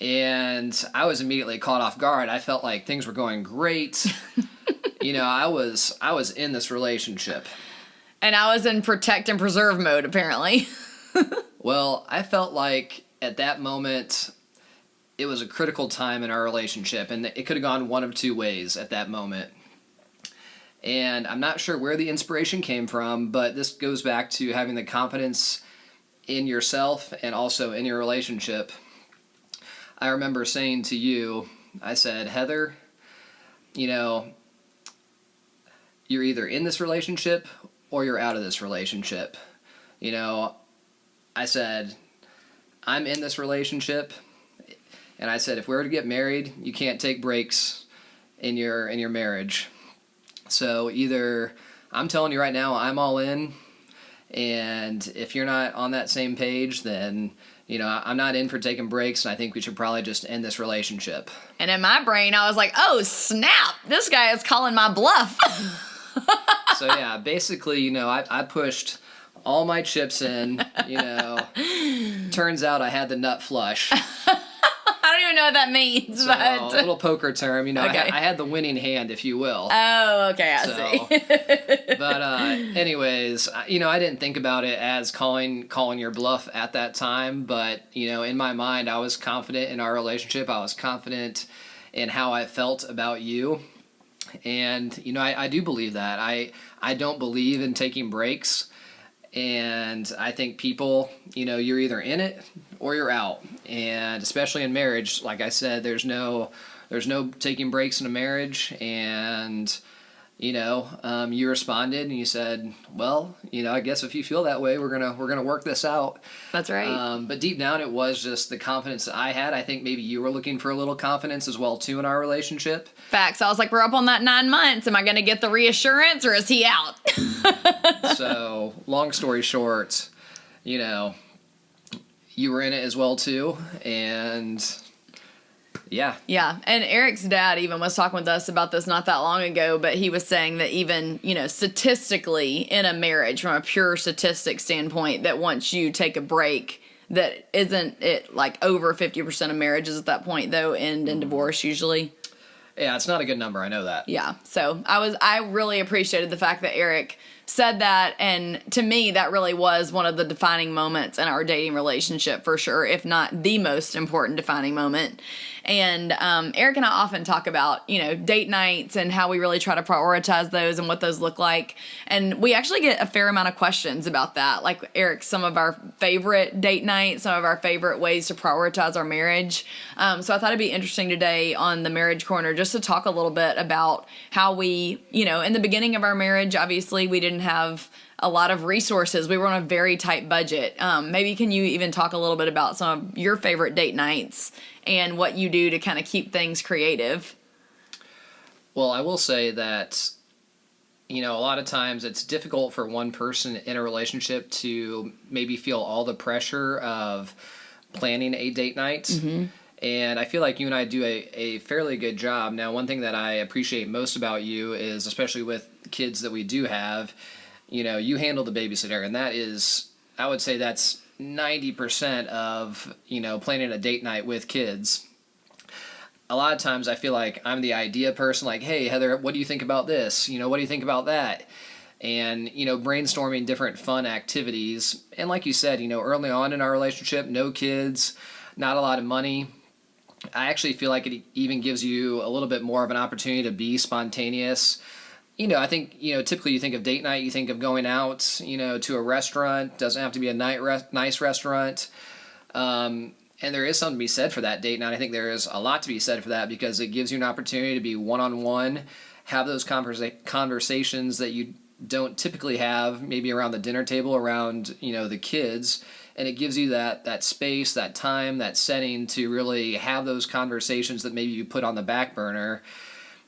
And I was immediately caught off guard. I felt like things were going great. I was in this relationship. And I was in protect and preserve mode, apparently. Well, I felt like at that moment, it was a critical time in our relationship, and it could have gone one of two ways at that moment. And I'm not sure where the inspiration came from, but this goes back to having the confidence in yourself and also in your relationship. I remember saying to you, I said, Heather, you're either in this relationship or you're out of this relationship. I said, I'm in this relationship, and I said, if we were to get married, you can't take breaks in your marriage. So either I'm telling you right now, I'm all in, and if you're not on that same page, then I'm not in for taking breaks, and I think we should probably just end this relationship. And in my brain, I was like, oh, snap, this guy is calling my bluff. So yeah, basically, I pushed all my chips in, turns out I had the nut flush. I don't even know what that means, So, but a little poker term, Okay. I had the winning hand, if you will. Oh, okay, I see. But anyways, I didn't think about it as calling your bluff at that time, but in my mind, I was confident in our relationship. I was confident in how I felt about you, and I do believe that. I don't believe in taking breaks, And I think people, you're either in it or you're out. And especially in marriage, like I said, there's no taking breaks in a marriage. And you responded and you said, well, I guess if you feel that way, we're gonna work this out. That's right. But deep down, it was just the confidence that I had. I think maybe you were looking for a little confidence as well too in our relationship. Facts. I was like, we're up on that 9 months. Am I going to get the reassurance, or is he out? So long story short, you were in it as well too, and yeah. Yeah. And Eric's dad even was talking with us about this not that long ago, but he was saying that even, statistically in a marriage, from a pure statistic standpoint, that once you take a break, that isn't it like over 50% of marriages at that point though end in divorce usually. Yeah, it's not a good number. I know that. Yeah. So I really appreciated the fact that Eric said that. And to me, that really was one of the defining moments in our dating relationship for sure, if not the most important defining moment. And Eric and I often talk about, date nights and how we really try to prioritize those and what those look like. And we actually get a fair amount of questions about that. Like, Eric, some of our favorite date nights, some of our favorite ways to prioritize our marriage. So I thought it'd be interesting today on the Marriage Corner just to talk a little bit about how we, in the beginning of our marriage, obviously we didn't have a lot of resources. We were on a very tight budget. Maybe can you even talk a little bit about some of your favorite date nights and what you do to kind of keep things creative? Well, I will say that, a lot of times it's difficult for one person in a relationship to maybe feel all the pressure of planning a date night. Mm-hmm. And I feel like you and I do a fairly good job. Now, one thing that I appreciate most about you is, especially with kids that we do have, you handle the babysitter, and that is, I would say that's 90% of, planning a date night with kids. A lot of times I feel like I'm the idea person, like, hey, Heather, what do you think about this? What do you think about that? And, brainstorming different fun activities. And like you said, early on in our relationship, no kids, not a lot of money. I actually feel like it even gives you a little bit more of an opportunity to be spontaneous. I think, typically you think of date night, you think of going out, to a restaurant. Doesn't have to be a nice restaurant. And there is something to be said for that date night. I think there is a lot to be said for that because it gives you an opportunity to be one-on-one, have those conversations that you don't typically have maybe around the dinner table, around, the kids. And it gives you that space, that time, that setting to really have those conversations that maybe you put on the back burner.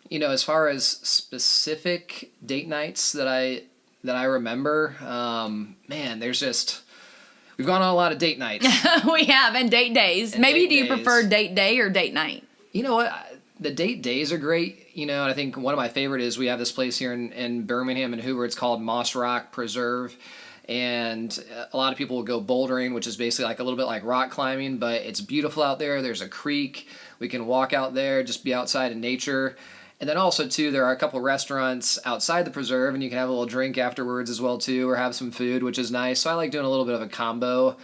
As far as specific date nights that I remember, man, we've gone on a lot of date nights. We have, and date days. And maybe date do you days. prefer date day or date night? You know what? The date days are great. And I think one of my favorite is we have this place here in Birmingham and Hoover. It's called Moss Rock Preserve. And a lot of people will go bouldering, which is basically like a little bit like rock climbing, but it's beautiful out there. There's a creek. We can walk out there, just be outside in nature. And then also, too, there are a couple restaurants outside the preserve, and you can have a little drink afterwards as well, too, or have some food, which is nice. So I like doing a little bit of a combo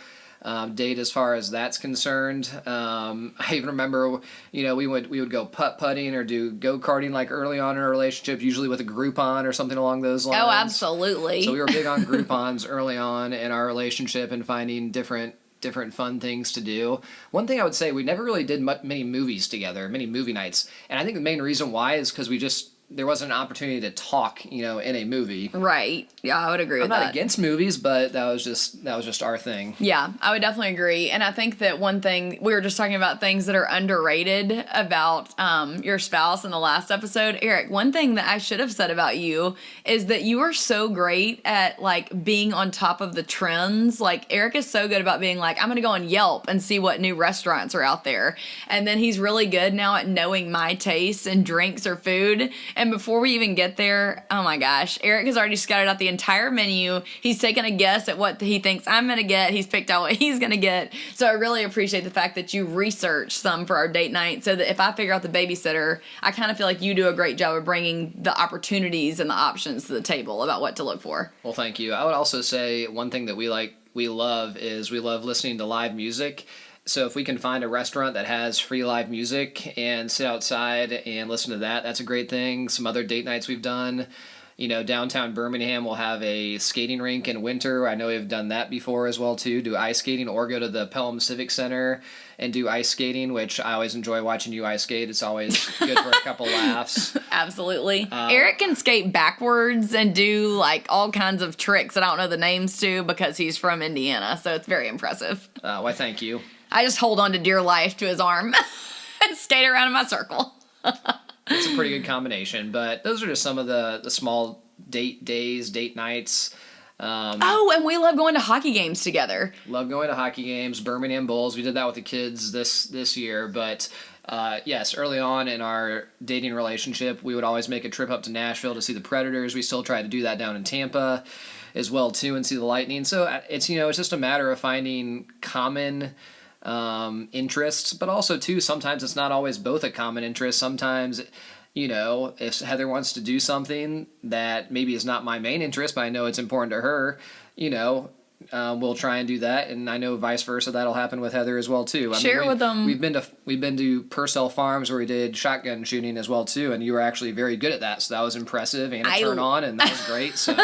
date as far as that's concerned. I even remember, we would go putt-putting or do go-karting like early on in our relationship, usually with a Groupon or something along those lines. Oh, absolutely. So we were big on Groupons early on in our relationship and finding different fun things to do. One thing I would say, we never really did many movies together, many movie nights. And I think the main reason why is because there wasn't an opportunity to talk, in a movie. Right. Yeah, I would agree with that. I'm not against movies, but that was just our thing. Yeah, I would definitely agree. And I think that one thing, we were just talking about things that are underrated about your spouse in the last episode. Eric, one thing that I should have said about you is that you are so great at like being on top of the trends. Like, Eric is so good about being like, I'm going to go on Yelp and see what new restaurants are out there. And then he's really good now at knowing my tastes and drinks or food. And before we even get there, oh my gosh, Eric has already scouted out the entire menu. He's taken a guess at what he thinks I'm going to get. He's picked out what he's going to get. So I really appreciate the fact that you researched some for our date night so that if I figure out the babysitter, I kind of feel like you do a great job of bringing the opportunities and the options to the table about what to look for. Well, thank you. I would also say one thing that we love listening to live music. So if we can find a restaurant that has free live music and sit outside and listen to that, that's a great thing. Some other date nights we've done, downtown Birmingham will have a skating rink in winter. I know we've done that before as well too. Do ice skating or go to the Pelham Civic Center and do ice skating, which I always enjoy watching you ice skate. It's always good for a couple laughs. Absolutely. Eric can skate backwards and do like all kinds of tricks that I don't know the names to because he's from Indiana. So it's very impressive. Why, thank you. I just hold on to dear life to his arm and skate around in my circle. It's a pretty good combination, but those are just some of the small date days, date nights. And we love going to hockey games together. Love going to hockey games, Birmingham Bulls. We did that with the kids this year, but yes, early on in our dating relationship, we would always make a trip up to Nashville to see the Predators. We still try to do that down in Tampa as well too, and see the Lightning. So it's it's just a matter of finding common interests, but also too sometimes it's not always both a common interest. Sometimes if Heather wants to do something that maybe is not my main interest, but I know it's important to her, we'll try and do that, and I know vice versa that'll happen with Heather as well too. Share with them. We've been to Purcell Farms where we did shotgun shooting as well too, and you were actually very good at that, so that was impressive and a turn on, and that was great. So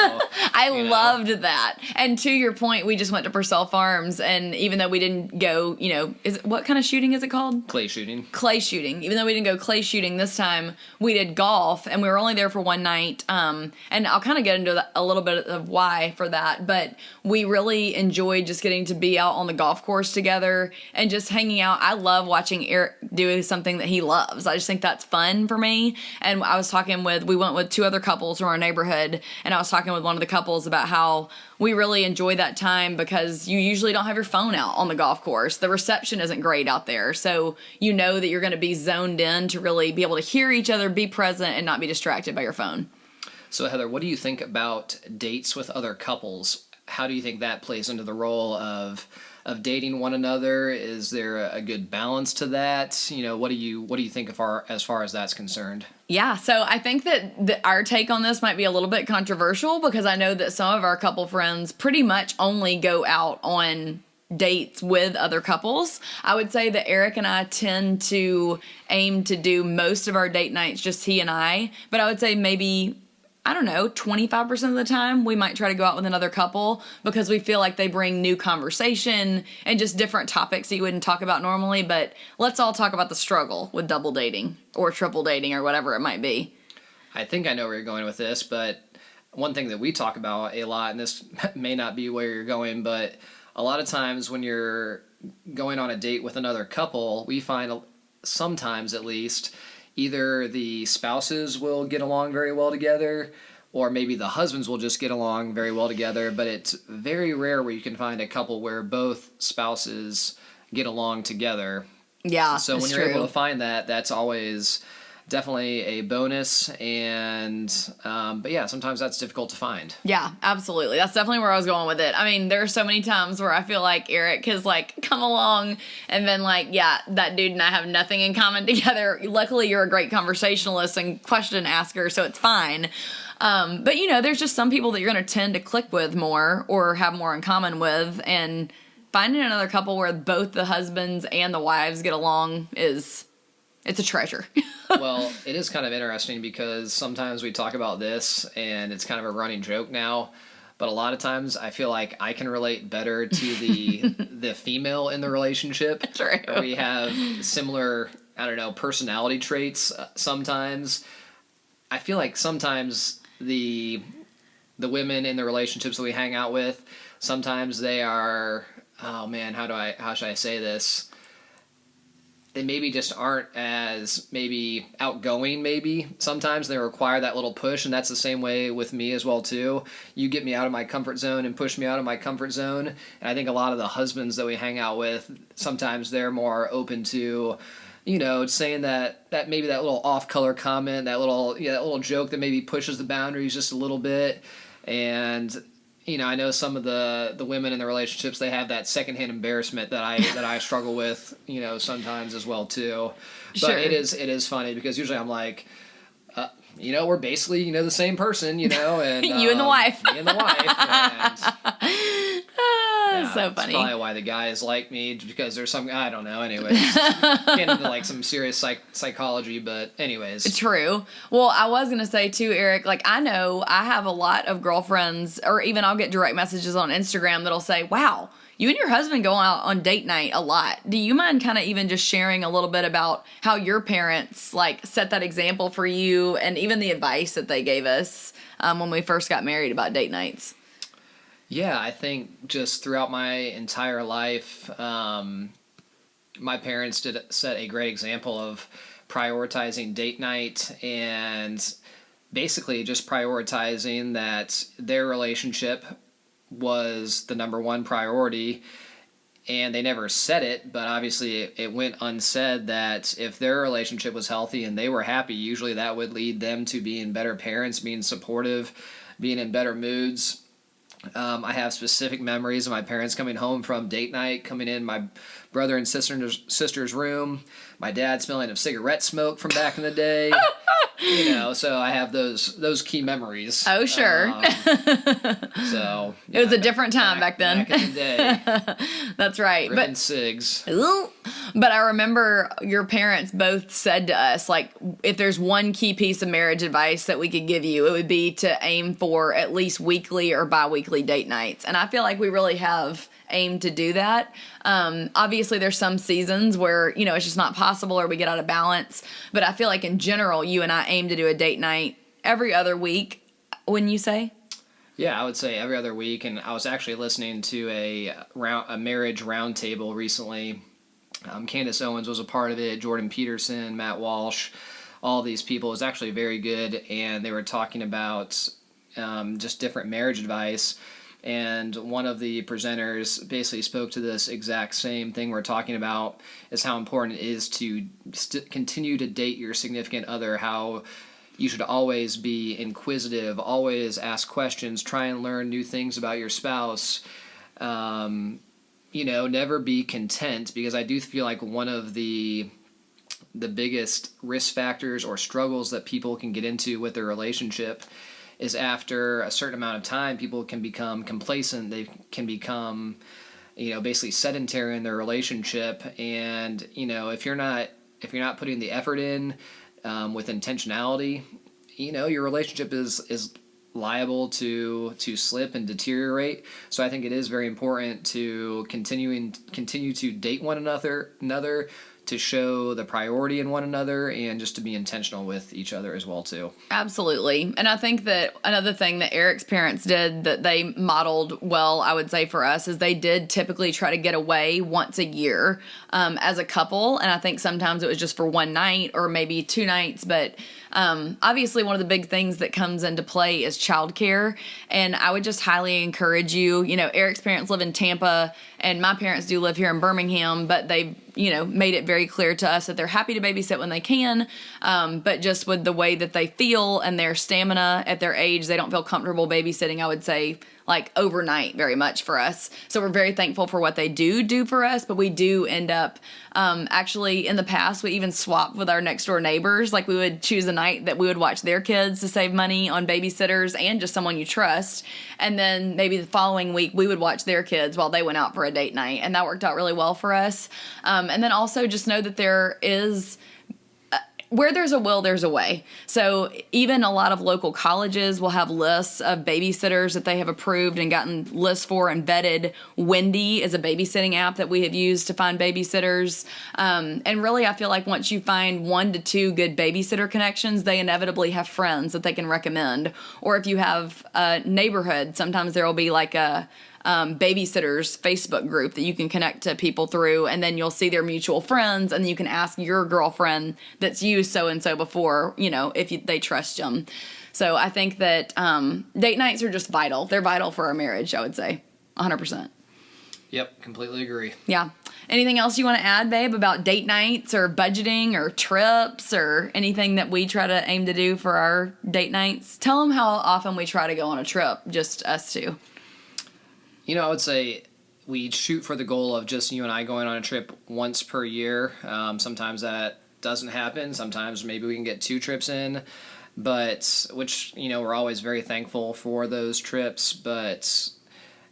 I loved that. And to your point, we just went to Purcell Farms, and even though we didn't go, what kind of shooting is it called? Clay shooting. Clay shooting. Even though we didn't go clay shooting this time, we did golf, and we were only there for one night. And I'll kind of get into a little bit of why for that, but we really enjoyed just getting to be out on the golf course together and just hanging out. I love watching Eric do something that he loves. I just think that's fun for me. And we went with two other couples from our neighborhood, and I was talking with one of the couples about how we really enjoy that time because you usually don't have your phone out on the golf course. The reception isn't great out there. So you know that you're going to be zoned in to really be able to hear each other, be present, and not be distracted by your phone. So Heather, what do you think about dates with other couples? How do you think that plays into the role of dating one another? Is there a good balance to that? What do you think as far as that's concerned? Yeah, so I think that our take on this might be a little bit controversial because I know that some of our couple friends pretty much only go out on dates with other couples. I would say that Eric and I tend to aim to do most of our date nights just he and I, but I would say maybe 25% of the time we might try to go out with another couple because we feel like they bring new conversation and just different topics that you wouldn't talk about normally. But let's all talk about the struggle with double dating or triple dating or whatever it might be. I think I know where you're going with this, but one thing that we talk about a lot, and this may not be where you're going, but a lot of times when you're going on a date with another couple, we find sometimes at least either the spouses will get along very well together or maybe the husbands will just get along very well together, but it's very rare where you can find a couple where both spouses get along together. Yeah, so when you're able to find that, that's always definitely a bonus, and but yeah, sometimes that's difficult to find. Yeah, absolutely. That's definitely where I was going with it. I mean, there are so many times where I feel like Eric has come along and been that dude and I have nothing in common together. Luckily, you're a great conversationalist and question asker, so it's fine. But there's just some people that you're going to tend to click with more or have more in common with, and finding another couple where both the husbands and the wives get along it's a treasure. Well, it is kind of interesting because sometimes we talk about this and it's kind of a running joke now, but a lot of times I feel like I can relate better to the female in the relationship. True. We have similar, personality traits sometimes. I feel like sometimes the women in the relationships that we hang out with, sometimes they are, how should I say this? They maybe just aren't as maybe outgoing maybe. Sometimes they require that little push, and that's the same way with me as well too. You get me out of my comfort zone and push me out of my comfort zone. And I think a lot of the husbands that we hang out with, sometimes they're more open to, saying that maybe that little off-color comment, that little joke that maybe pushes the boundaries just a little bit. And I know some of the women in the relationships, they have that secondhand embarrassment that I struggle with, sometimes as well too. But sure. It is funny because usually I'm like, we're basically, the same person, and you and the wife. Me and the wife. That's so funny. That's probably why the guys like me, because there's some, I don't know, anyways. Get into like some serious psychology, but anyways. True. Well, I was going to say too, Eric, like I know I have a lot of girlfriends, or even I'll get direct messages on Instagram that'll say, wow, you and your husband go out on date night a lot. Do you mind kind of even just sharing a little bit about how your parents like set that example for you, and even the advice that they gave us when we first got married about date nights? Yeah, I think just throughout my entire life, my parents did set a great example of prioritizing date night, and basically just prioritizing that their relationship was the number one priority. And they never said it, but obviously it went unsaid that if their relationship was healthy and they were happy, usually that would lead them to being better parents, being supportive, being in better moods. I have specific memories of my parents coming home from date night, coming in my brother and sister's room, my dad smelling of cigarette smoke from back in the day. So I have those key memories. Oh, sure. So it was a different time back then. Back in the day. That's right. Ripping cigs. But I remember your parents both said to us, like, if there's one key piece of marriage advice that we could give you, it would be to aim for at least weekly or bi-weekly date nights. And I feel like we really have aimed to do that. Obviously there's some seasons where, it's just not possible or we get out of balance. But I feel like in general, you and I aim to do a date night every other week, wouldn't you say? Yeah, I would say every other week. And I was actually listening to a marriage roundtable recently. Candace Owens was a part of it, Jordan Peterson, Matt Walsh, all these people. It was actually very good, and they were talking about just different marriage advice. And one of the presenters basically spoke to this exact same thing we're talking about, is how important it is to continue to date your significant other, how you should always be inquisitive, always ask questions, try and learn new things about your spouse. Never be content, because I do feel like one of the biggest risk factors or struggles that people can get into with their relationship is after a certain amount of time, people can become complacent. They can become, basically sedentary in their relationship. And, if you're not putting the effort in with intentionality, your relationship is liable to slip and deteriorate. So I think it is very important to continue to date one another, to show the priority in one another, and just to be intentional with each other as well too. Absolutely. And I think that another thing that Eric's parents did that they modeled well, I would say for us, is they did typically try to get away once a year as a couple. And I think sometimes it was just for one night or maybe 2 nights, but obviously one of the big things that comes into play is childcare. And I would just highly encourage you, Eric's parents live in Tampa and my parents do live here in Birmingham, but they've, made it very clear to us that they're happy to babysit when they can. But just with the way that they feel and their stamina at their age, they don't feel comfortable babysitting, I would say, like overnight very much for us. So we're very thankful for what they do for us, but we do end up actually in the past, we even swapped with our next door neighbors. Like we would choose a night that we would watch their kids to save money on babysitters and just someone you trust. And then maybe the following week we would watch their kids while they went out for a date night. And that worked out really well for us. And then also just know that there is, where there's a will, there's a way. So even a lot of local colleges will have lists of babysitters that they have approved and gotten lists for and vetted. Wendy is a babysitting app that we have used to find babysitters. And really, I feel like once you find 1 to 2 good babysitter connections, they inevitably have friends that they can recommend. Or if you have a neighborhood, sometimes there will be like a babysitters Facebook group that you can connect to people through, and then you'll see their mutual friends, and you can ask your girlfriend that's used so-and-so before, if they trust them. So I think that date nights are just vital. They're vital for our marriage, I would say, 100%. Yep, completely agree. Yeah. Anything else you want to add, babe, about date nights or budgeting or trips or anything that we try to aim to do for our date nights? Tell them how often we try to go on a trip, just us two. I would say we shoot for the goal of just you and I going on a trip once per year. Sometimes that doesn't happen. Sometimes maybe we can get 2 trips in, but we're always very thankful for those trips. But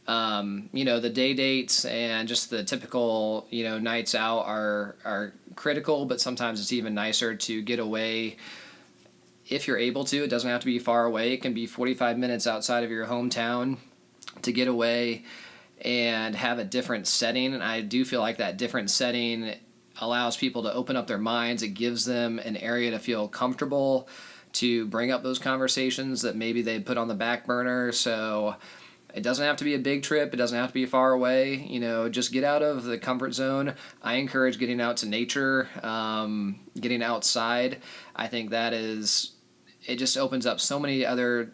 The day dates and just the typical, nights out are critical, but sometimes it's even nicer to get away if you're able to. It doesn't have to be far away. It can be 45 minutes outside of your hometown to get away and have a different setting. And I do feel like that different setting allows people to open up their minds. It gives them an area to feel comfortable to bring up those conversations that maybe they put on the back burner. So it doesn't have to be a big trip. It doesn't have to be far away. Just get out of the comfort zone. I encourage getting out to nature, getting outside. I think it just opens up so many other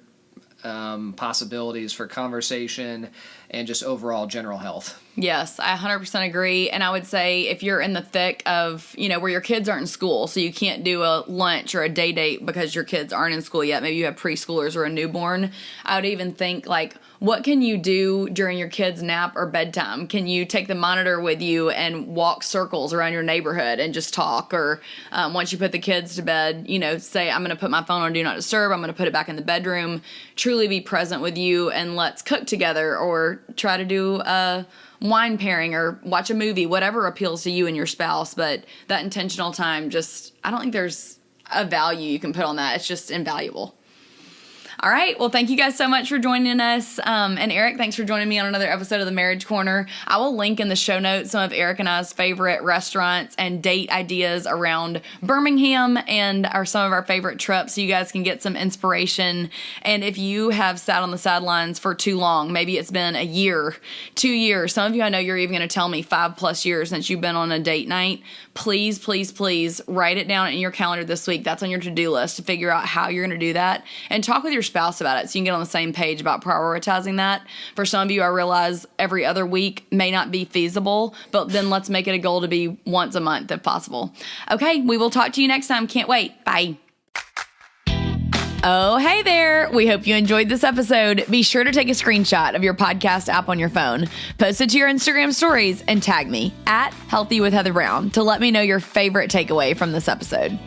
possibilities for conversation and just overall general health. Yes, I 100% agree. And I would say if you're in the thick of, where your kids aren't in school, so you can't do a lunch or a day date because your kids aren't in school yet, maybe you have preschoolers or a newborn, I would even think what can you do during your kids' nap or bedtime? Can you take the monitor with you and walk circles around your neighborhood and just talk? Or once you put the kids to bed, say, I'm going to put my phone on Do Not Disturb. I'm going to put it back in the bedroom. Truly be present with you and let's cook together or try to do a wine pairing or watch a movie, whatever appeals to you and your spouse. But that intentional time, I don't think there's a value you can put on that. It's just invaluable. All right. Well, thank you guys so much for joining us. And Eric, thanks for joining me on another episode of the Marriage Corner. I will link in the show notes some of Eric and I's favorite restaurants and date ideas around Birmingham and some of our favorite trips so you guys can get some inspiration. And if you have sat on the sidelines for too long, maybe it's been a year, 2 years. Some of you, I know you're even going to tell me 5+ years since you've been on a date night. Please, please, please write it down in your calendar this week. That's on your to-do list to figure out how you're going to do that and talk with your spouse about it so you can get on the same page about prioritizing that. For some of you, I realize every other week may not be feasible, but then let's make it a goal to be once a month if possible. Okay, we will talk to you next time. Can't wait. Bye. Oh, hey there. We hope you enjoyed this episode. Be sure to take a screenshot of your podcast app on your phone, post it to your Instagram stories, and tag me @HealthyWithHeatherBrown to let me know your favorite takeaway from this episode.